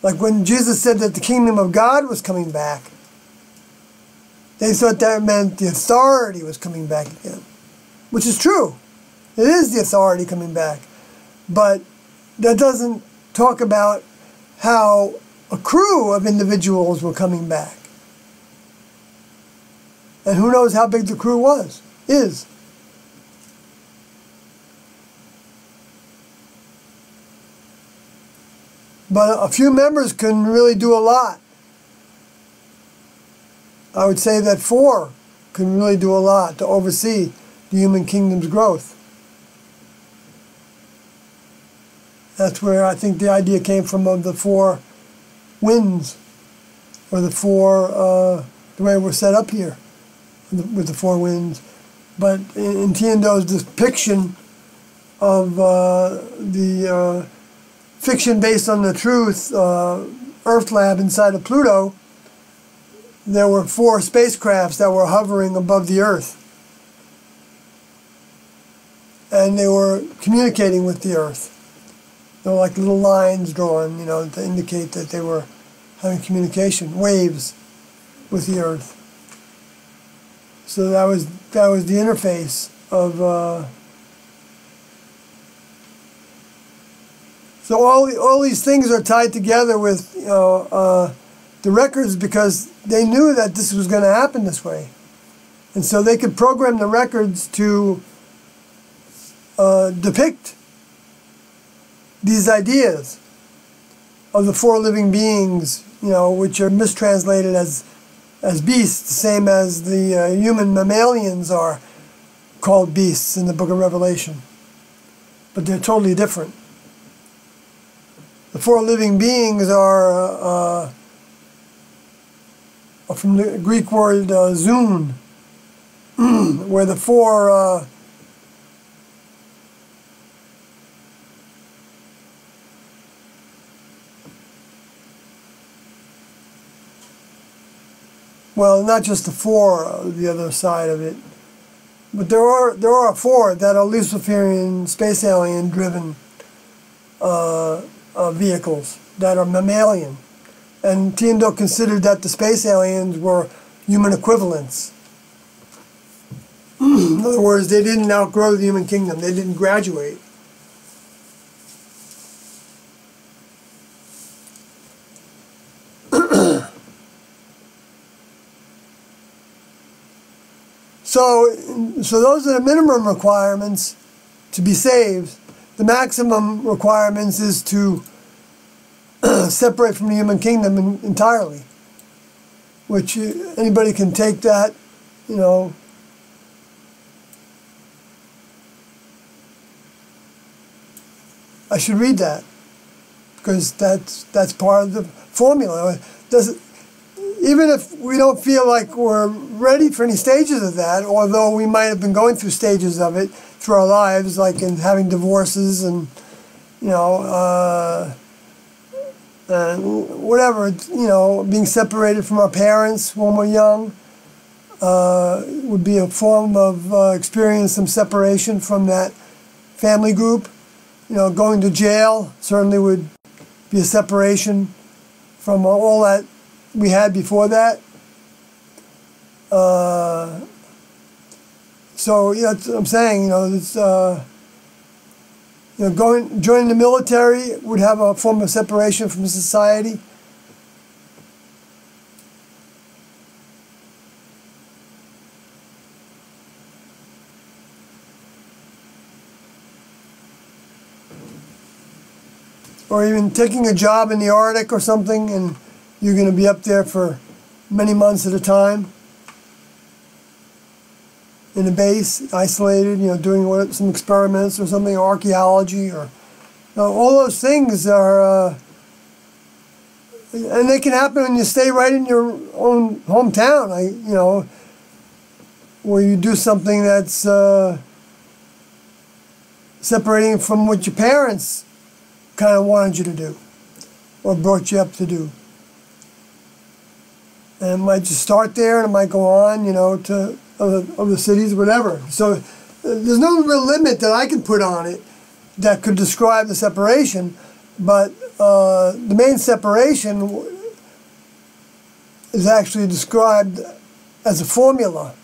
Like when Jesus said that the kingdom of God was coming back, they thought that meant the authority was coming back again, which is true. It is the authority coming back. But that doesn't talk about how a crew of individuals were coming back. And who knows how big the crew is. But a few members can really do a lot. I would say that 4 can really do a lot to oversee the human kingdom's growth. That's where I think the idea came from, of the 4 winds, or the 4, the way we're set up here with the 4 winds. But in Tiando's depiction of the fiction based on the truth, Earth Lab inside of Pluto, there were 4 spacecrafts that were hovering above the Earth. and they were communicating with the earth. There were like little lines drawn, you know, to indicate that they were having communication, waves with the earth. So that was the interface of. So all these things are tied together with, you know, the records, because they knew that this was going to happen this way, and so they could program the records to depict these ideas of the four living beings, you know, which are mistranslated as beasts, the same as the human mammalians are called beasts in the book of Revelation. But they're totally different. The four living beings are from the Greek word zoon, where the four well, not just the four, the other side of it, but there are four that are Luciferian space alien driven vehicles that are mammalian, and Tiendo considered that the space aliens were human equivalents. In other words, they didn't outgrow the human kingdom; they didn't graduate. So those are the minimum requirements to be saved. The maximum requirements is to separate from the human kingdom entirely, which anybody can take that, you know. I should read that, because that's part of the formula. Even if we don't feel like we're ready for any stages of that, although we might have been going through stages of it through our lives, like in having divorces and, you know, whatever, you know, being separated from our parents when we're young would be a form of experiencing some separation from that family group. You know, going to jail certainly would be a separation from all that we had before that. So yeah, that's what I'm saying. You know, it's you know, joining the military would have a form of separation from society. Or even taking a job in the Arctic or something, and you're going to be up there for many months at a time in a base, isolated, you know, doing some experiments or something, or archaeology, or all those things are, and they can happen when you stay right in your own hometown. You know, where you do something that's separating from what your parents kind of wanted you to do, or brought you up to do. And it might just start there, and it might go on, you know, to other cities, whatever. So there's no real limit that I can put on it that could describe the separation, but the main separation is actually described as a formula,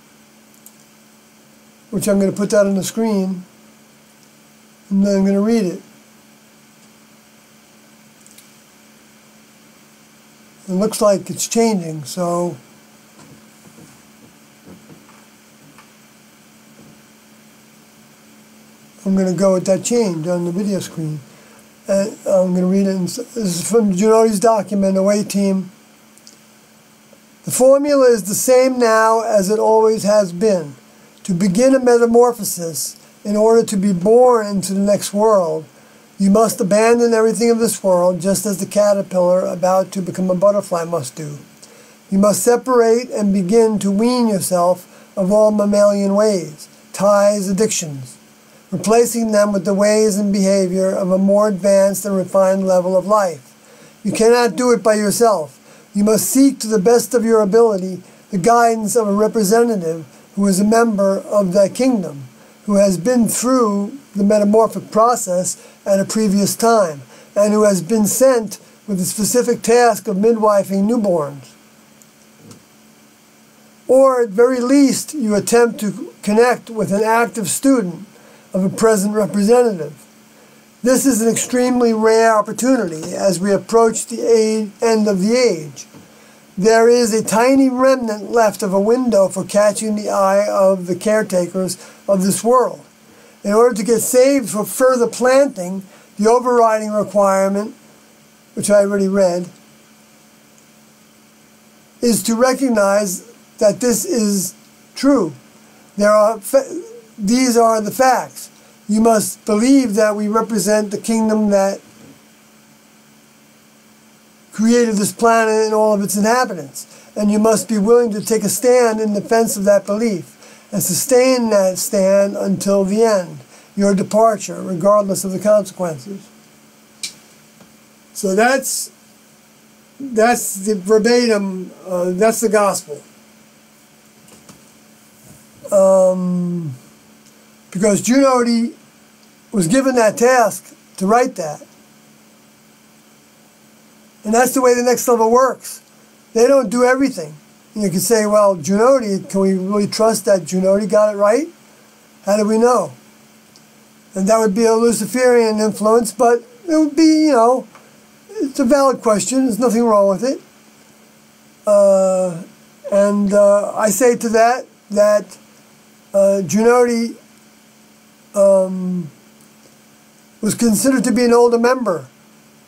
which I'm going to put that on the screen, and then I'm going to read it. It looks like it's changing, so I'm going to go with that change on the video screen. And I'm going to read it. This is from Junodi's document, Away Team. The formula is the same now as it always has been. To begin a metamorphosis in order to be born into the next world, you must abandon everything of this world, just as the caterpillar about to become a butterfly must do. You must separate and begin to wean yourself of all mammalian ways, ties, addictions, replacing them with the ways and behavior of a more advanced and refined level of life. You cannot do it by yourself. You must seek to the best of your ability the guidance of a representative who is a member of that kingdom, who has been through the metamorphic process at a previous time, and who has been sent with the specific task of midwifing newborns. Or at very least, you attempt to connect with an active student of a present representative. This is an extremely rare opportunity as we approach the end of the age. There is a tiny remnant left of a window for catching the eye of the caretakers of this world. In order to get saved for further planting, the overriding requirement, which I already read, is to recognize that this is true. These are the facts. You must believe that we represent the kingdom that created this planet and all of its inhabitants. And you must be willing to take a stand in defense of that belief and sustain that stand until the end, your departure, regardless of the consequences. So that's the verbatim, that's the gospel. Because Junodi was given that task to write that. And that's the way the next level works. They don't do everything. And you can say, well, Junodi, can we really trust that Junodi got it right? How do we know? And that would be a Luciferian influence, but it would be, you know, it's a valid question. There's nothing wrong with it. I say to that Junodi was considered to be an older member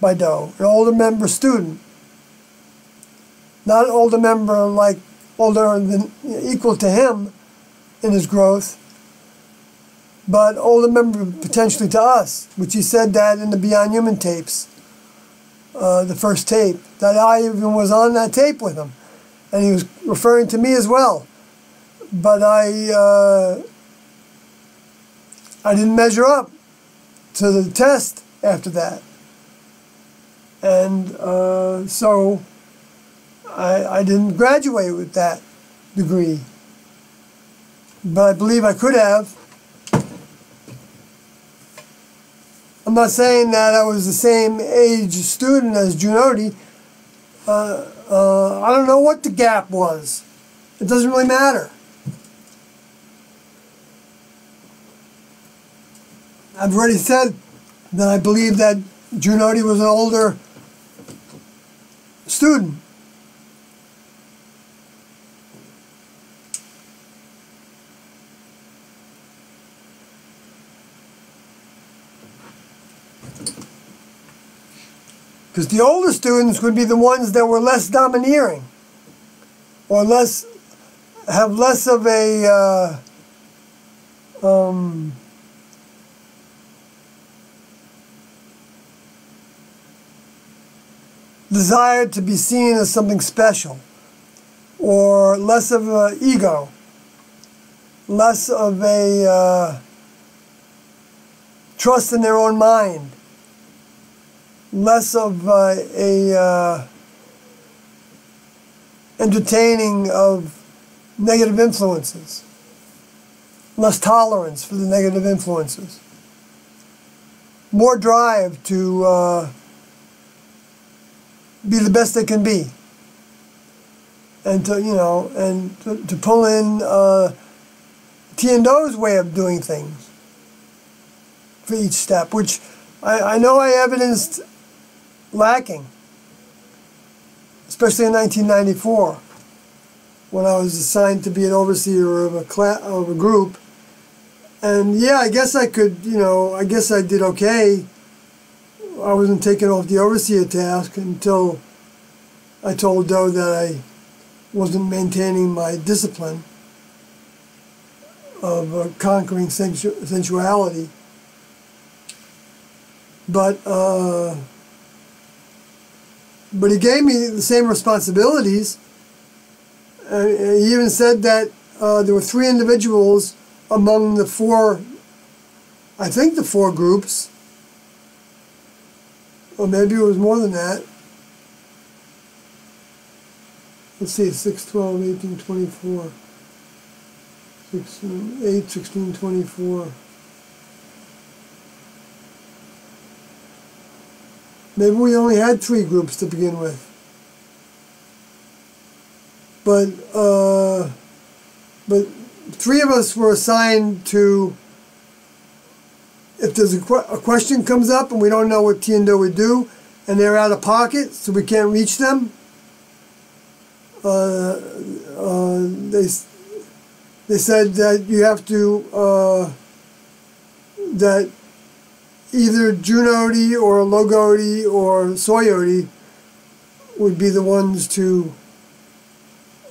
by Doe, an older member student. Not an older member like older than equal to him in his growth, but older member potentially to us, which he said that in the Beyond Human tapes, the first tape, that I even was on that tape with him, and he was referring to me as well. But I didn't measure up to the test after that. And so I didn't graduate with that degree. But I believe I could have. I'm not saying that I was the same age student as Junodi. I don't know what the gap was. It doesn't really matter. I've already said that I believe that Junodi was an older student. Because the older students would be the ones that were less domineering, or have less of a desire to be seen as something special, or less of an ego, less of a trust in their own mind, less of entertaining of negative influences, less tolerance for the negative influences, more drive to be the best they can be, and to, you know, and to pull in Tiando's way of doing things for each step, which I know I evidenced lacking, especially in 1994, when I was assigned to be an overseer of a group. And yeah, I guess I could, you know, I guess I did okay. I wasn't taking off the overseer task until I told Doe that I wasn't maintaining my discipline of conquering sensuality. But he gave me the same responsibilities. He even said that there were 3 individuals among the 4, I think the 4 groups, or maybe it was more than that. Let's see, 6, 12, 18, 24. 8, 16, 24. Maybe we only had 3 groups to begin with. But 3 of us were assigned to, if there's a question comes up and we don't know what Tiendo would do, and they're out of pocket, so we can't reach them, they said that you have to, that either Junodi or Logodi or Soyodi would be the ones to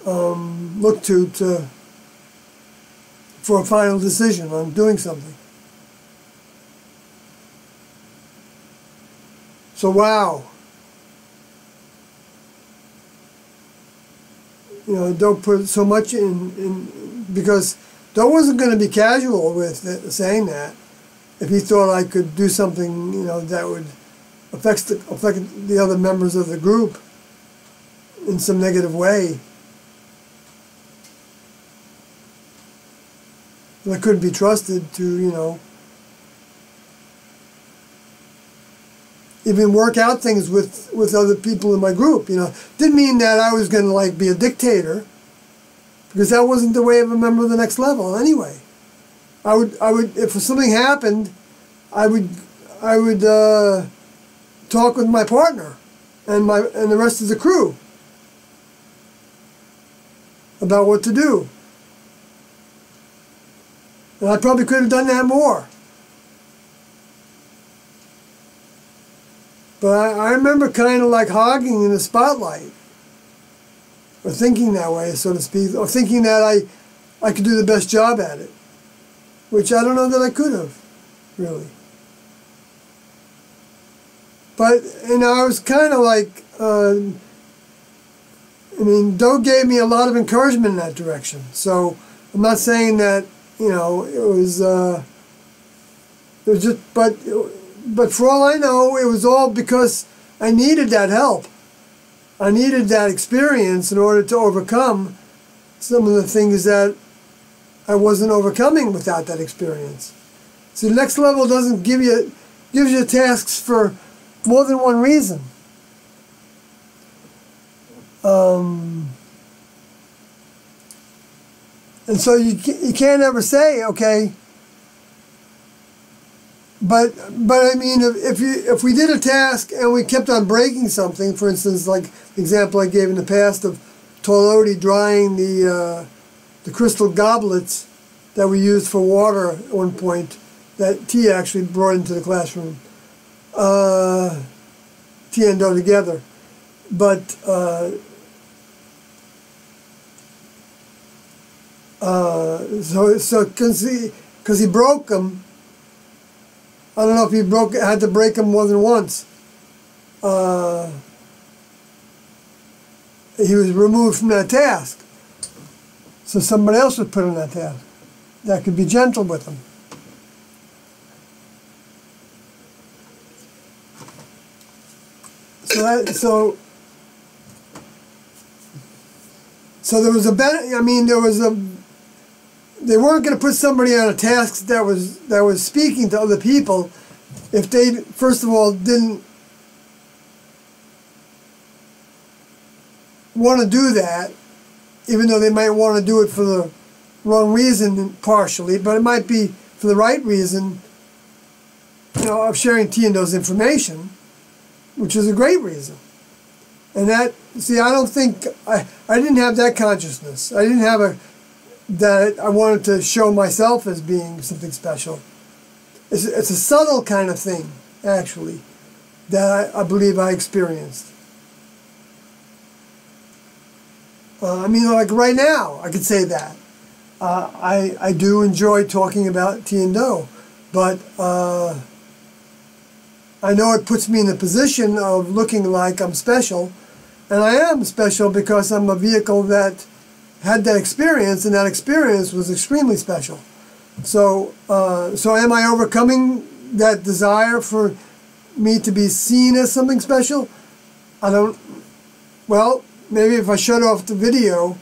look to for a final decision on doing something. So wow. You know, don't put so much in because Doe wasn't going to be casual with saying that. If he thought I could do something, you know, that would affect the other members of the group in some negative way, I couldn't be trusted to, you know, even work out things with other people in my group. You know, didn't mean that I was going to like be a dictator, because that wasn't the way of a member of the next level anyway. I would if something happened, I would talk with my partner and the rest of the crew about what to do. And I probably could have done that more. But I remember kind of like hogging in the spotlight, or thinking that way, so to speak, or thinking that I could do the best job at it, which I don't know that I could have, really. But, you know, I was kind of like, I mean, Doe gave me a lot of encouragement in that direction. So I'm not saying that, you know, it was just, but for all I know, it was all because I needed that help. I needed that experience in order to overcome some of the things that I wasn't overcoming without that experience. See, the next level doesn't gives you tasks for more than one reason. And so you can't ever say, okay, but I mean, if we did a task and we kept on breaking something, for instance, like the example I gave in the past of Tolodi drying the crystal goblets that we used for water at one point, that T actually brought into the classroom, T and Doe together, but so because he broke them. I don't know if he had to break them more than once. He was removed from that task. So somebody else was put on that task that could be gentle with him. So there was a benefit. I mean, they weren't going to put somebody on a task that was speaking to other people if they, first of all, didn't want to do that, even though they might want to do it for the wrong reason partially, but it might be for the right reason, you know, of sharing T and Doe's information, which is a great reason. And that, see, I don't think, I didn't have that consciousness. I didn't have that I wanted to show myself as being something special. It's a subtle kind of thing, actually, that I believe I experienced. I mean, like right now, I could say that. I do enjoy talking about T and Doe, but I know it puts me in a position of looking like I'm special, and I am special because I'm a vehicle that had that experience, and that experience was extremely special. So, so am I overcoming that desire for me to be seen as something special? I don't, well, maybe if I shut off the video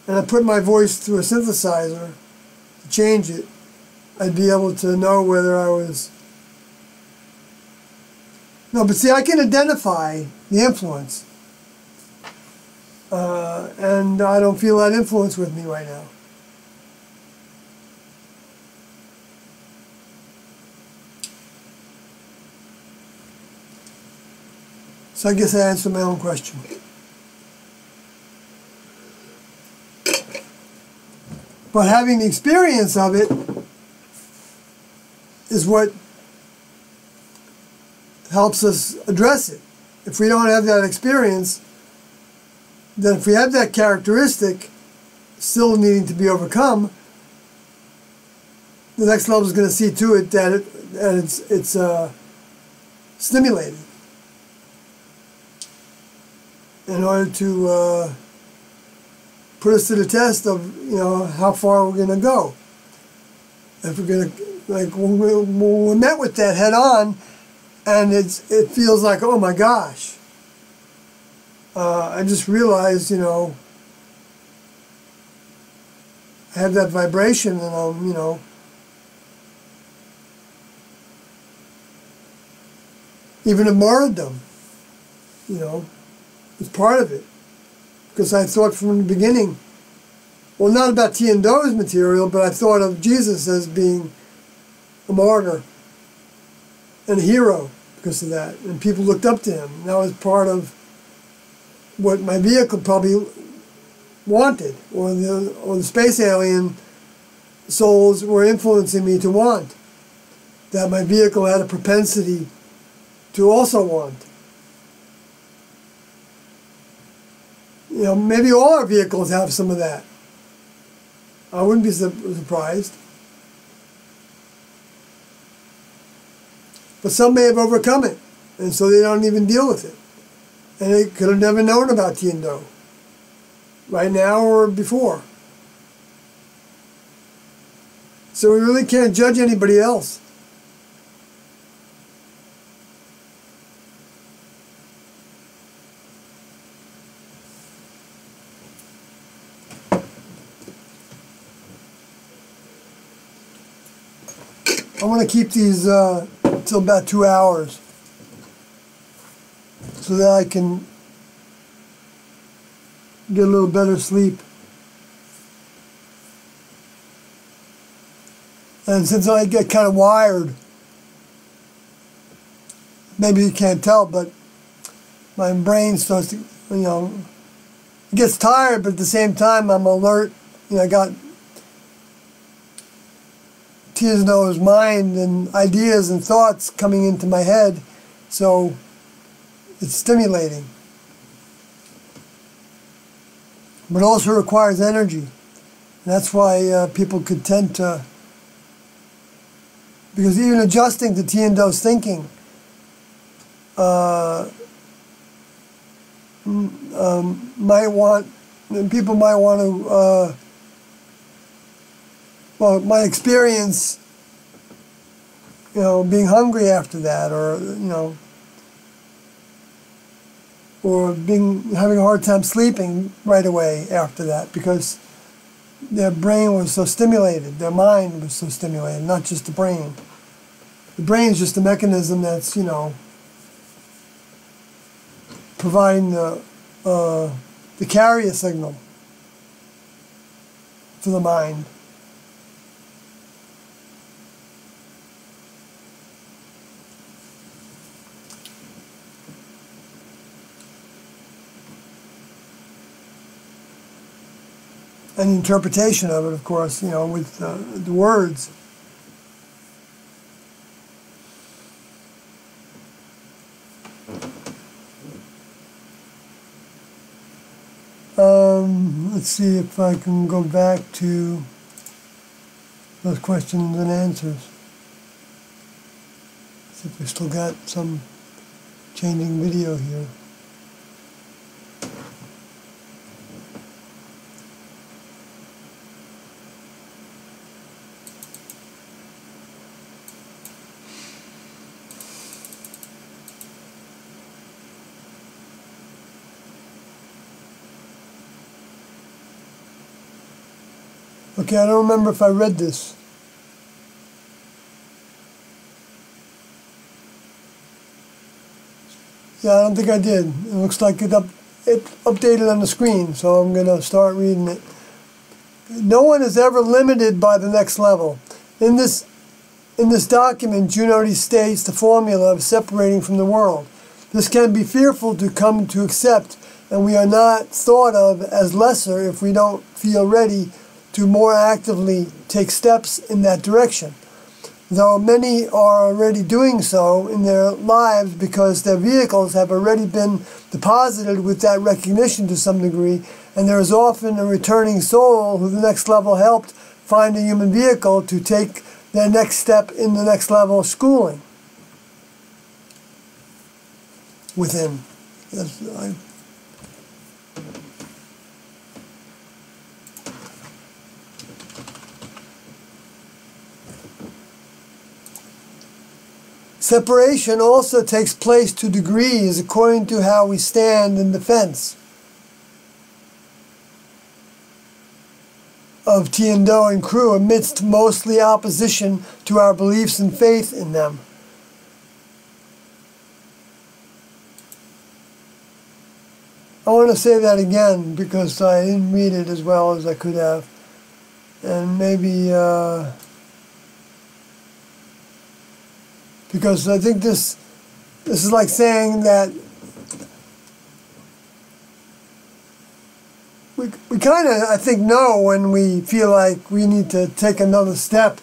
and I put my voice through a synthesizer to change it, I'd be able to know whether I was... No, but see, I can identify the influence. And I don't feel that influence with me right now. So I guess I answered my own question. But having the experience of it is what helps us address it. If we don't have that experience, then if we have that characteristic still needing to be overcome, the next level is going to see to it that it's stimulated in order to put us to the test of, you know, how far we're going to go. If we're going to, like, when we're met with that head on, and it feels like, oh my gosh, I just realized, you know, I have that vibration, and I'm, you know, even a martyrdom, you know, is part of it. Because I thought from the beginning, well, not about Tiando's material, but I thought of Jesus as being a martyr and a hero because of that. And people looked up to him. And that was part of what my vehicle probably wanted, or the space alien souls were influencing me to want. That my vehicle had a propensity to also want. You know, maybe all our vehicles have some of that. I wouldn't be surprised. But some may have overcome it, and so they don't even deal with it. And they could have never known about Tiando, right now or before. So we really can't judge anybody else. I want to keep these till about 2 hours so that I can get a little better sleep. And since I get kind of wired, maybe you can't tell, but my brain starts to, you know, it gets tired, but at the same time I'm alert. You know, I got Tiando's mind and ideas and thoughts coming into my head, so it's stimulating. But it also requires energy. And that's why people could tend to, because even adjusting to Tiando's thinking people might want to, well, my experience, you know, being hungry after that, or, you know, or having a hard time sleeping right away after that, because their brain was so stimulated, their mind was so stimulated, not just the brain. The brain is just a mechanism that's, you know, providing the carrier signal to the mind. And the interpretation of it, of course, you know, with the words. Let's see if I can go back to those questions and answers. See if we still got some changing video here. Okay, I don't remember if I read this. Yeah, I don't think I did. It looks like it updated on the screen, so I'm going to start reading it. No one is ever limited by the next level. In this document, June already states the formula of separating from the world. This can be fearful to come to accept, and we are not thought of as lesser if we don't feel ready to more actively take steps in that direction. Though many are already doing so in their lives because their vehicles have already been deposited with that recognition to some degree, and there is often a returning soul who the next level helped find a human vehicle to take their next step in the next level of schooling within. Separation also takes place to degrees according to how we stand in defense of Tiendo and crew amidst mostly opposition to our beliefs and faith in them. I want to say that again because I didn't read it as well as I could have. And maybe because I think this is like saying that we kind of, I think, know when we feel like we need to take another step,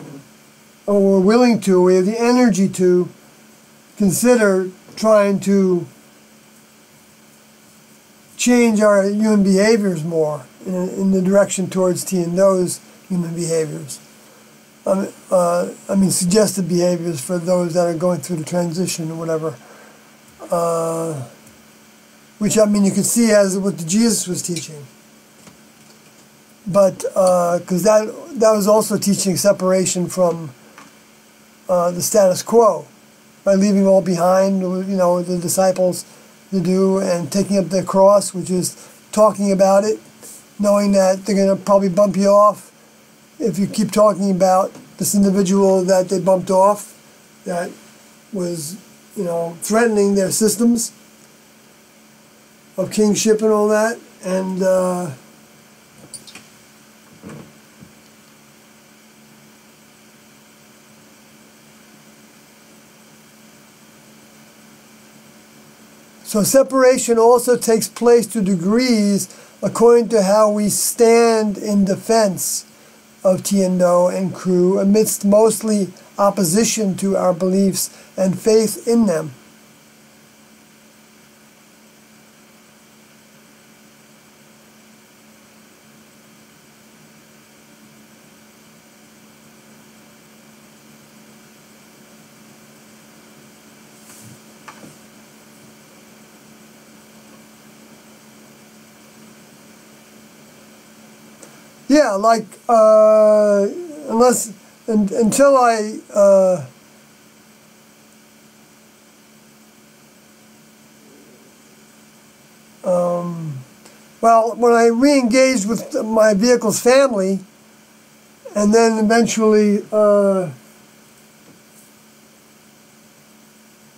or we're willing to, we have the energy to consider trying to change our human behaviors more in the direction towards those human behaviors. I mean, suggested behaviors for those that are going through the transition or whatever. Which, I mean, you can see as what Jesus was teaching. But, because that was also teaching separation from the status quo, by leaving all behind, you know, the disciples to do, and taking up their cross, which is talking about it, knowing that they're going to probably bump you off if you keep talking about this individual that they bumped off, that was, you know, threatening their systems of kingship and all that, and so separation also takes place to degrees according to how we stand in defense of Tiendo and crew amidst mostly opposition to our beliefs and faith in them. Yeah, like, until I, well, when I re-engaged with my vehicle's family, and then eventually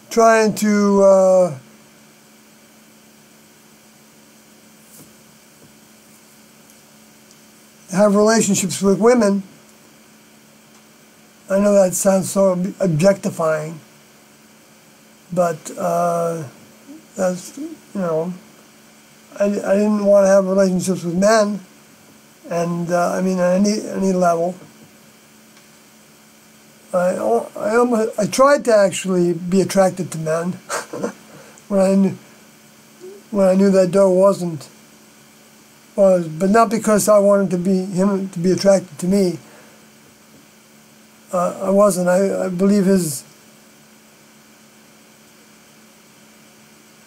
trying to have relationships with women. I know that sounds so objectifying, but that's, you know, I didn't want to have relationships with men, and I mean at any level. I tried to actually be attracted to men when I knew that Doe wasn't. But not because I wanted him to be attracted to me. I wasn't. I believe his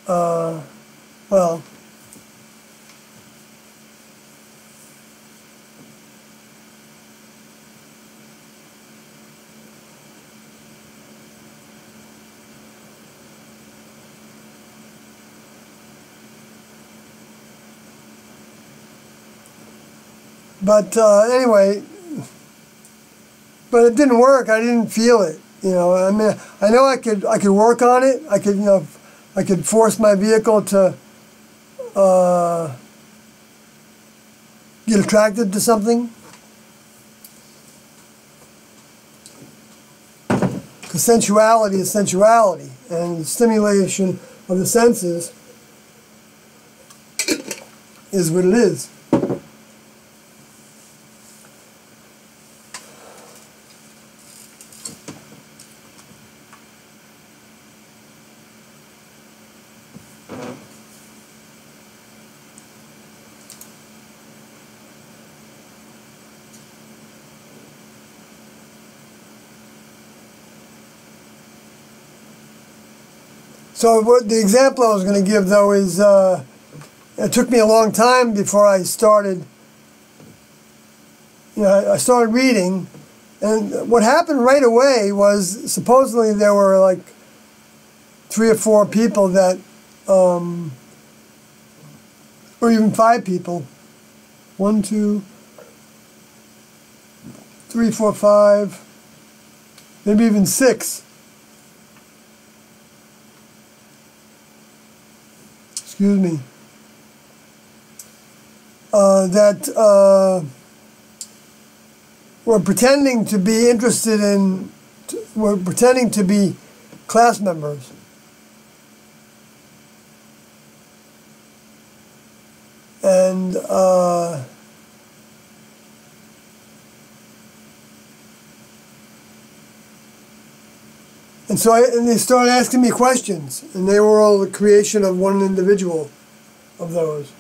well, but anyway, but it didn't work. I didn't feel it. You know, I mean, I know I could work on it. I could, you know, I could force my vehicle to get attracted to something. Because sensuality is sensuality, and the stimulation of the senses is what it is. So what the example I was going to give, though, is it took me a long time before I started. You know, I started reading, and what happened right away was supposedly there were like 3 or 4 people that, or even 5 people. 1, 2, 3, 4, 5, maybe even 6. Excuse me, that were pretending to be interested in, were pretending to be class members. And so they started asking me questions, and they were all the creation of one individual of those.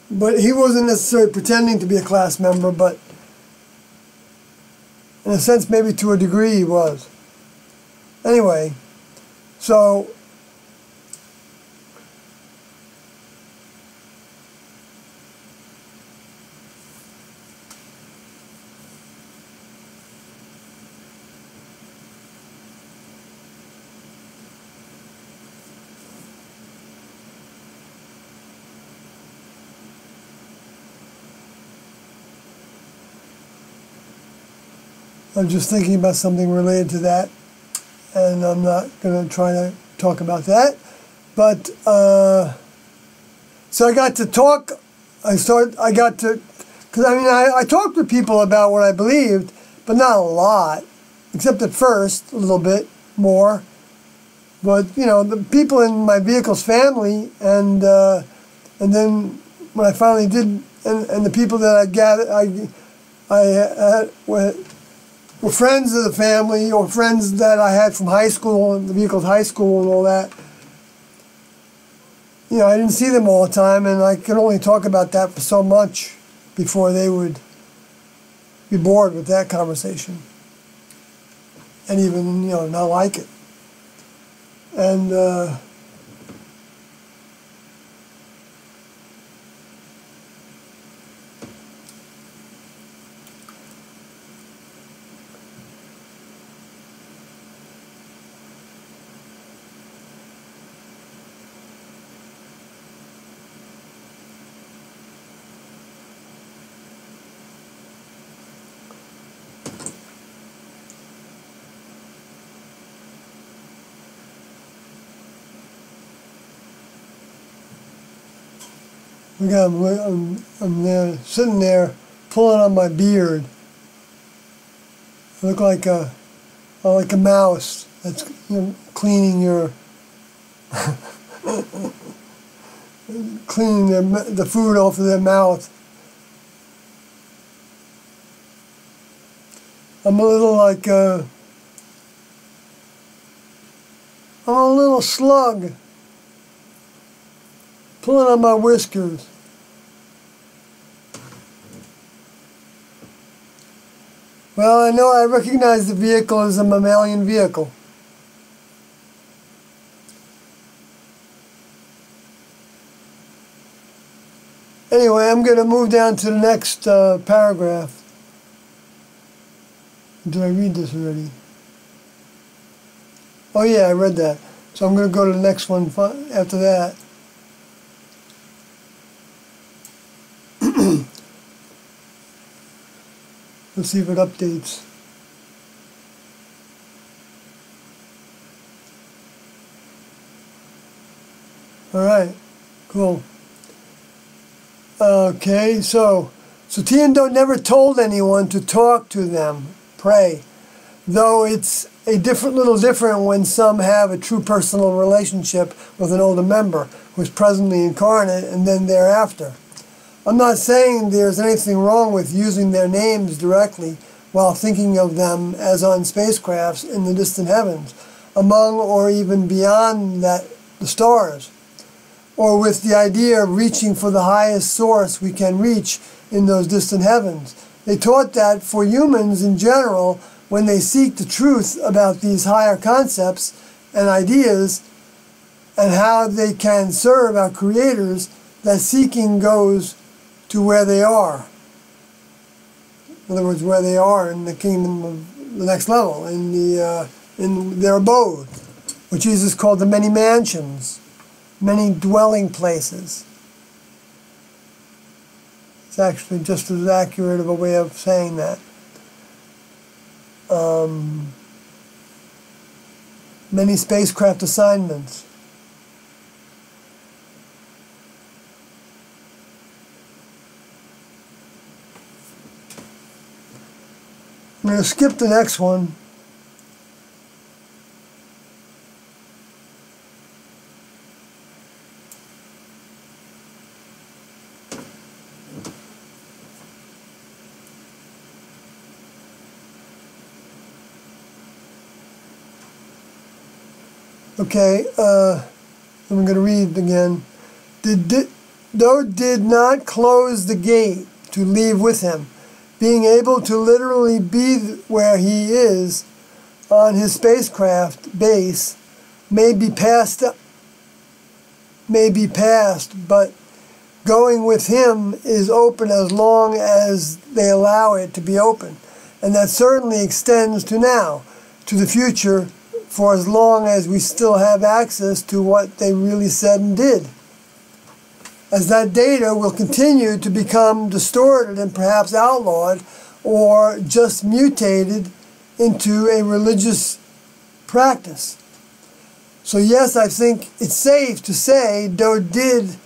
But he wasn't necessarily pretending to be a class member, but in a sense, maybe to a degree he was. Anyway, so I'm just thinking about something related to that, and I'm not going to try to talk about that. But so I got to talk. Because I mean, I talked with people about what I believed, but not a lot, except at first a little bit more. But you know, the people in my vehicle's family, and then when I finally did, and the people that I gathered, I had. Were friends of the family, or friends that I had from high school, and the vehicle's high school and all that. You know, I didn't see them all the time, and I could only talk about that for so much before they would be bored with that conversation. And even, you know, not like it. And I'm there, sitting there, pulling on my beard. I look like a mouse that's, you know, cleaning your cleaning the food off of their mouth. I'm a little like I'm a little slug, pulling on my whiskers. Well, I know I recognize the vehicle as a mammalian vehicle. Anyway, I'm going to move down to the next paragraph. Did I read this already? Oh yeah, I read that. So I'm going to go to the next one after that. Let's see if it updates. All right, cool. Okay, so Tiendo never told anyone to talk to them, pray, though it's a little different when some have a true personal relationship with an older member who is presently incarnate and then thereafter. I'm not saying there's anything wrong with using their names directly while thinking of them as on spacecrafts in the distant heavens, among or even beyond the stars, or with the idea of reaching for the highest source we can reach in those distant heavens. They taught that for humans in general, when they seek the truth about these higher concepts and ideas and how they can serve our creators, that seeking goes to where they are. In other words, where they are in the kingdom of the next level, in their abode, which Jesus called the many mansions, many dwelling places. It's actually just as accurate of a way of saying that. Many spacecraft assignments. I'm going to skip the next one. Okay, I'm going to read again. Though did not close the gate to leave with him, being able to literally be where he is on his spacecraft base may be passed, but going with him is open as long as they allow it to be open. And that certainly extends to now, to the future, for as long as we still have access to what they really said and did. As that data will continue to become distorted and perhaps outlawed or just mutated into a religious practice. So yes, I think it's safe to say Doe did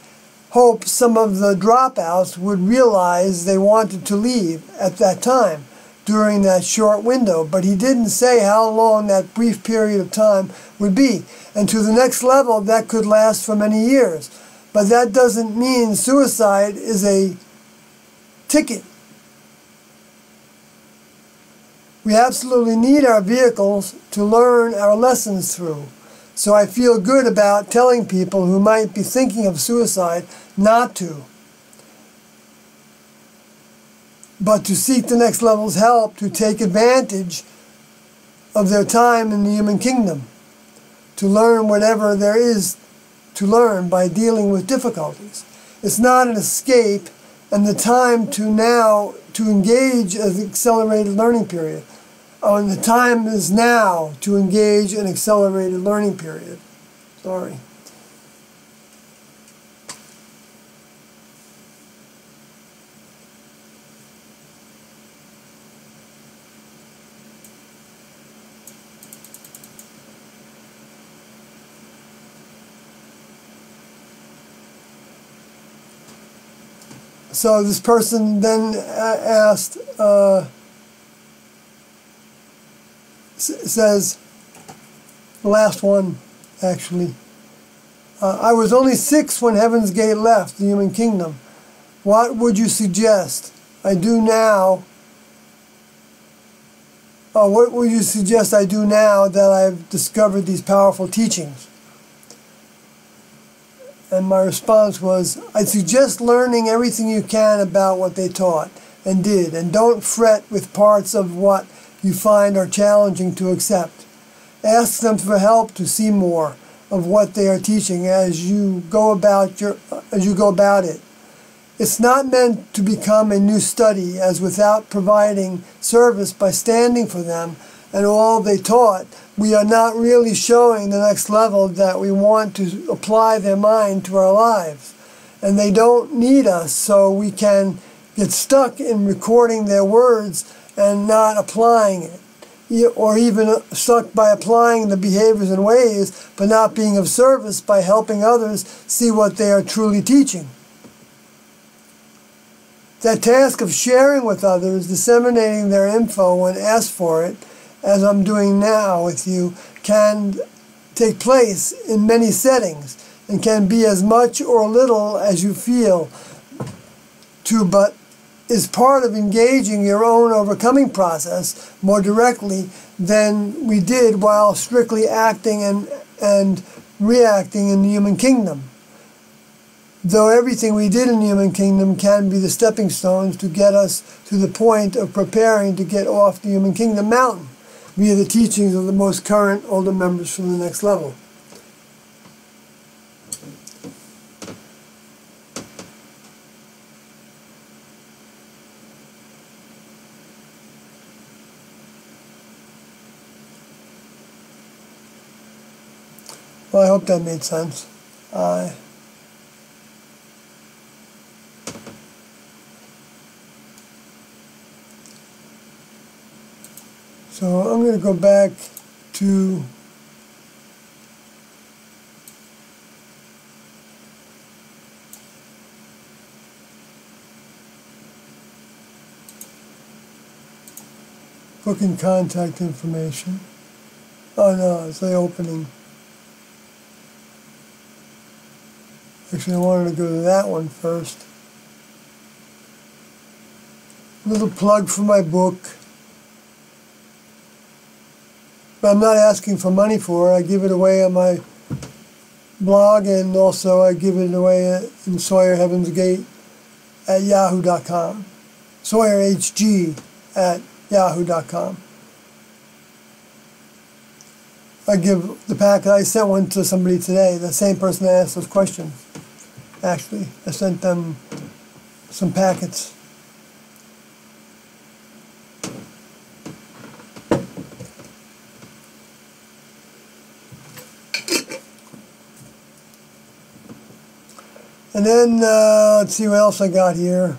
hope some of the dropouts would realize they wanted to leave at that time during that short window, but he didn't say how long that brief period of time would be. And to the next level, that could last for many years. But that doesn't mean suicide is a ticket. We absolutely need our vehicles to learn our lessons through. So I feel good about telling people who might be thinking of suicide not to, but to seek the next level's help to take advantage of their time in the human kingdom, to learn whatever there is to learn by dealing with difficulties. It's not an escape, and the time to now to engage an accelerated learning period. And the time is now to engage an accelerated learning period. Sorry. So this person then asked, says, the last one actually, I was only 6 when Heaven's Gate left the human kingdom. What would you suggest I do now? What would you suggest I do now that I've discovered these powerful teachings? And my response was, I'd suggest learning everything you can about what they taught and did, and don't fret with parts of what you find are challenging to accept. Ask them for help to see more of what they are teaching as you go about it. It's not meant to become a new study, as without providing service by standing for them and all they taught, we are not really showing the next level that we want to apply their mind to our lives. And they don't need us, so we can get stuck in recording their words and not applying it. or even stuck by applying the behaviors and ways, but not being of service by helping others see what they are truly teaching. That task of sharing with others, disseminating their info when asked for it, as I'm doing now with you, can take place in many settings and can be as much or little as you feel to, but is part of engaging your own overcoming process more directly than we did while strictly acting and reacting in the human kingdom. Though everything we did in the human kingdom can be the stepping stones to get us to the point of preparing to get off the human kingdom mountain via the teachings of the most current older members from the next level. Well, I hope that made sense. So I'm going to go back to booking contact information. Oh no, it's the opening. Actually, I wanted to go to that one first. A little plug for my book. But I'm not asking for money for it. I give it away on my blog, and also I give it away in Sawyer Heaven's Gate at yahoo.com. SawyerHG at yahoo.com. I give the packet. I sent one to somebody today, the same person that asked those questions. Actually, I sent them some packets. And then, let's see what else I got here.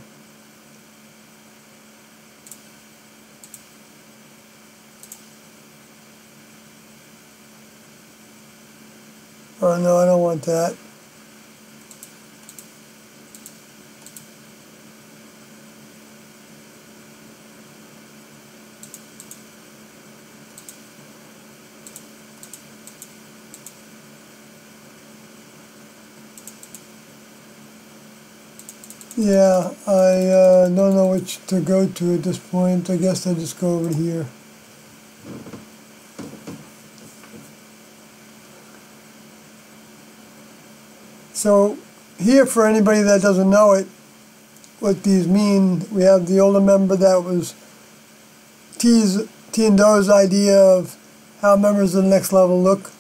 Oh no, I don't want that. Yeah, I don't know which to go to at this point. I guess I'll just go over here. So here, for anybody that doesn't know it, what these mean, we have the older member that was T and Do's idea of how members of the next level look.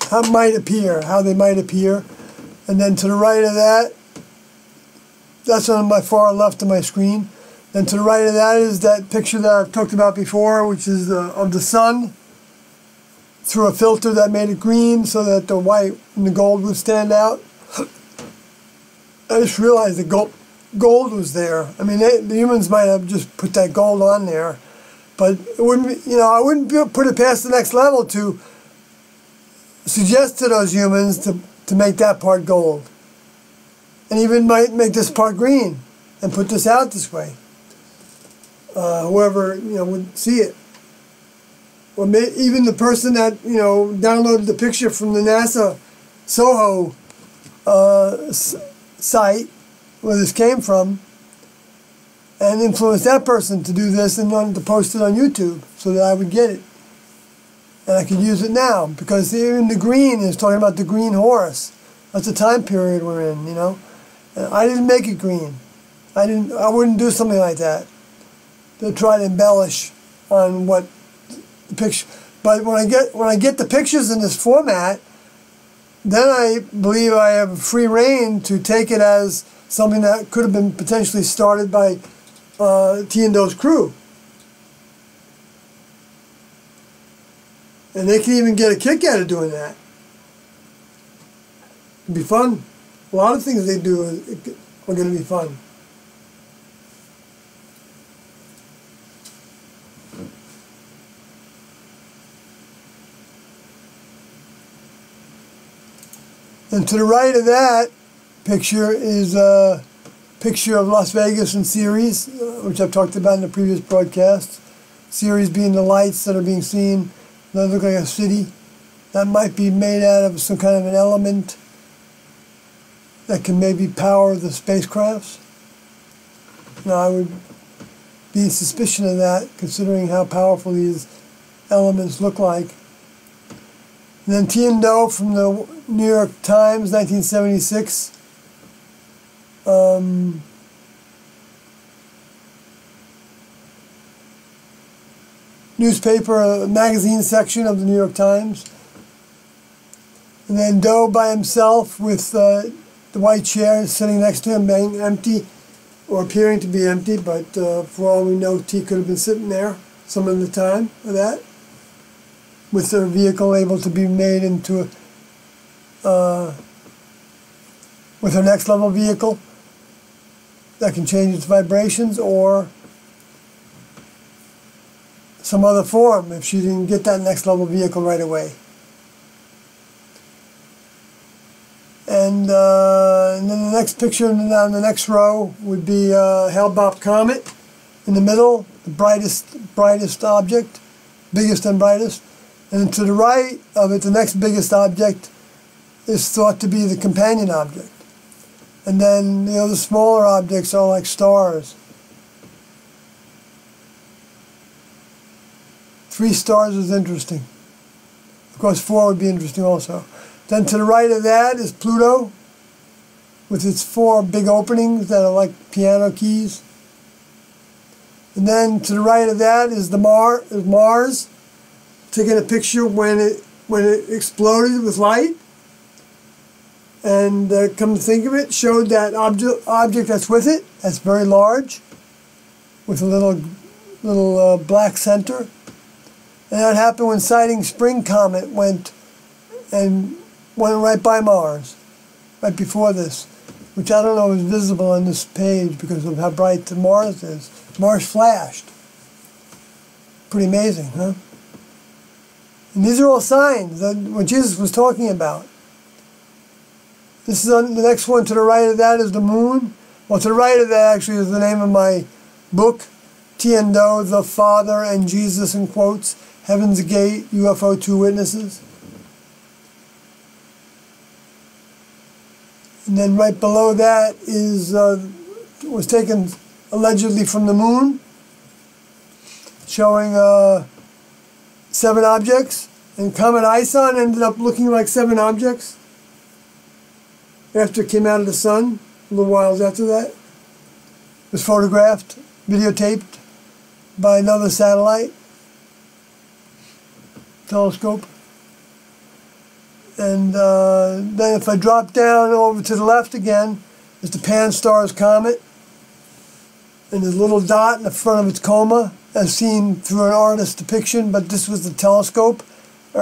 How they might appear. And then to the right of that, that's on my far left of my screen. Then to the right of that is that picture that I've talked about before, which is of the sun through a filter that made it green so that the white and the gold would stand out. I just realized the gold was there. I mean, the humans might have just put that gold on there, but it wouldn't, I wouldn't put it past the next level to suggest to those humans to make that part gold, and even might make this part green and put this out this way. Whoever would see it, or even the person that downloaded the picture from the NASA Soho site where this came from, and influenced that person to do this and to post it on YouTube so that I would get it. And I could use it now, because even the green is talking about the green horse. That's the time period we're in, And I didn't make it green. I wouldn't do something like that to try to embellish on what the picture. But when I get the pictures in this format, then I believe I have free reign to take it as something that could have been potentially started by T and Do's crew. And they can even get a kick out of doing that. It'd be fun. A lot of things they do are going to be fun. And to the right of that picture is a picture of Las Vegas in Ceres, which I've talked about in the previous broadcast. Ceres being the lights that are being seen that look like a city. That might be made out of some kind of an element that can maybe power the spacecrafts. Now, I would be in suspicion of that, considering how powerful these elements look like. And then Tian-Do from the New York Times, 1976. Newspaper, magazine section of the New York Times. And then Do by himself with the white chair sitting next to him being empty, or appearing to be empty, but for all we know, T could have been sitting there some of the time of that, with their vehicle able to be made into with her next level vehicle that can change its vibrations, or some other form if she didn't get that next level vehicle right away. And then the next picture down the next row would be Hale-Bopp comet in the middle, the brightest object, biggest and brightest. And to the right of it, the next biggest object is thought to be the companion object. And then the other smaller objects are like stars. 3 stars is interesting. Of course, 4 would be interesting also. Then to the right of that is Pluto, with its 4 big openings that are like piano keys. And then to the right of that is Mars, taking a picture when it exploded with light. And come to think of it, showed that object that's with it, that's very large, with a little black center. And that happened when Siding Spring comet went right by Mars, right before this, which I don't know is visible on this page because of how bright the Mars is. Mars flashed. Pretty amazing, huh? And these are all signs that what Jesus was talking about. This is the next one to the right of that is the moon. Well, to the right of that actually is the name of my book, Tian-Do, the Father and Jesus in quotes, Heaven's Gate, UFO 2 Witnesses. And then right below that is was taken allegedly from the moon, showing 7 objects. And Comet Ison ended up looking like 7 objects after it came out of the sun, a little while after that. It was photographed, videotaped by another satellite telescope. And then if I drop down over to the left again, is the Pan-STARRS comet. And there's a little dot in the front of its coma, as seen through an artist's depiction, but this was the telescope, an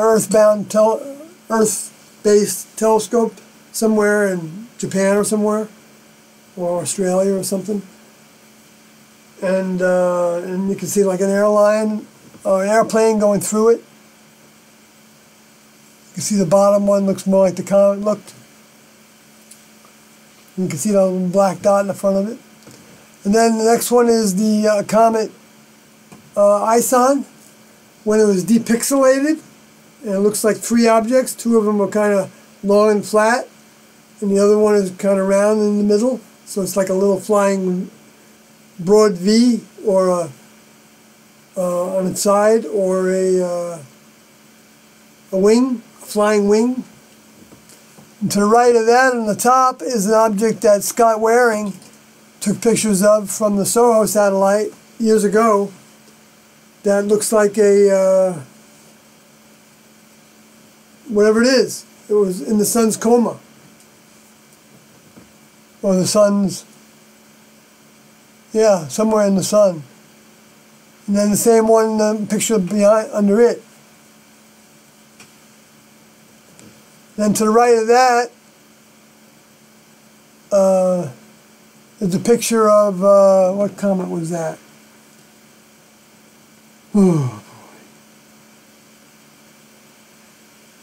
Earth-based telescope somewhere in Japan or somewhere, or Australia or something. And you can see like an airplane going through it. You can see the bottom one looks more like the comet looked. And you can see the little black dot in the front of it. And then the next one is the comet Ison, when it was depixelated. And it looks like 3 objects. 2 of them are kind of long and flat, and the other one is kind of round in the middle. So it's like a little flying broad V, or on its side, or a wing, a flying wing. And to the right of that, on the top, is an object that Scott Waring took pictures of from the SOHO satellite years ago. That looks like a whatever it is. It was in the sun's coma, or the sun's, yeah, somewhere in the sun. And then the same one, the picture behind, under it. Then to the right of that There's a picture of, what comet was that? Oh,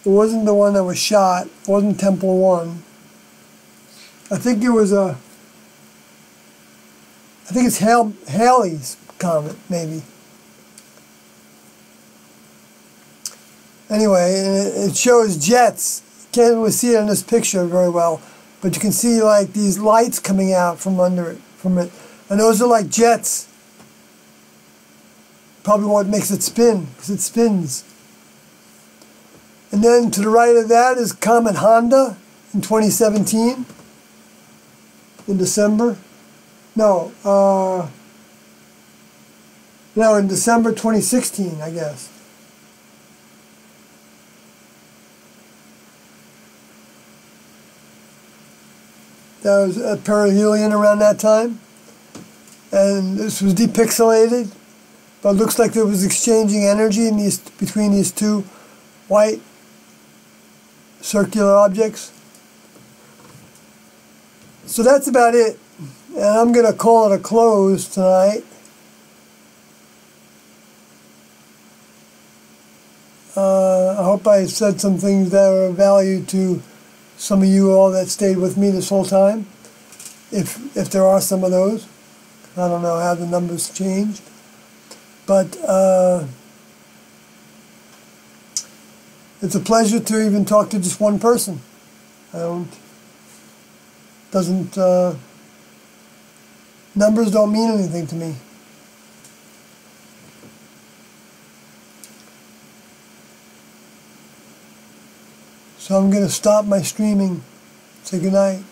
boy. It wasn't the one that was shot. It wasn't Temple 1. I think it was I think it's Halley's comet, maybe. Anyway, it shows jets. You can't really see it in this picture very well, but you can see like these lights coming out from under it, and those are like jets. Probably what makes it spin, because it spins. And then to the right of that is Comet Honda in 2017, in December. No, in December 2016, I guess. That was at perihelion around that time. And this was depixelated, but it looks like there was exchanging energy in between these two white circular objects. So that's about it. And I'm going to call it a close tonight. I hope I said some things that are of value to some of you all that stayed with me this whole time. If there are some of those. I don't know how the numbers changed. But it's a pleasure to even talk to just one person. Numbers don't mean anything to me. So I'm going to stop my streaming. Say goodnight.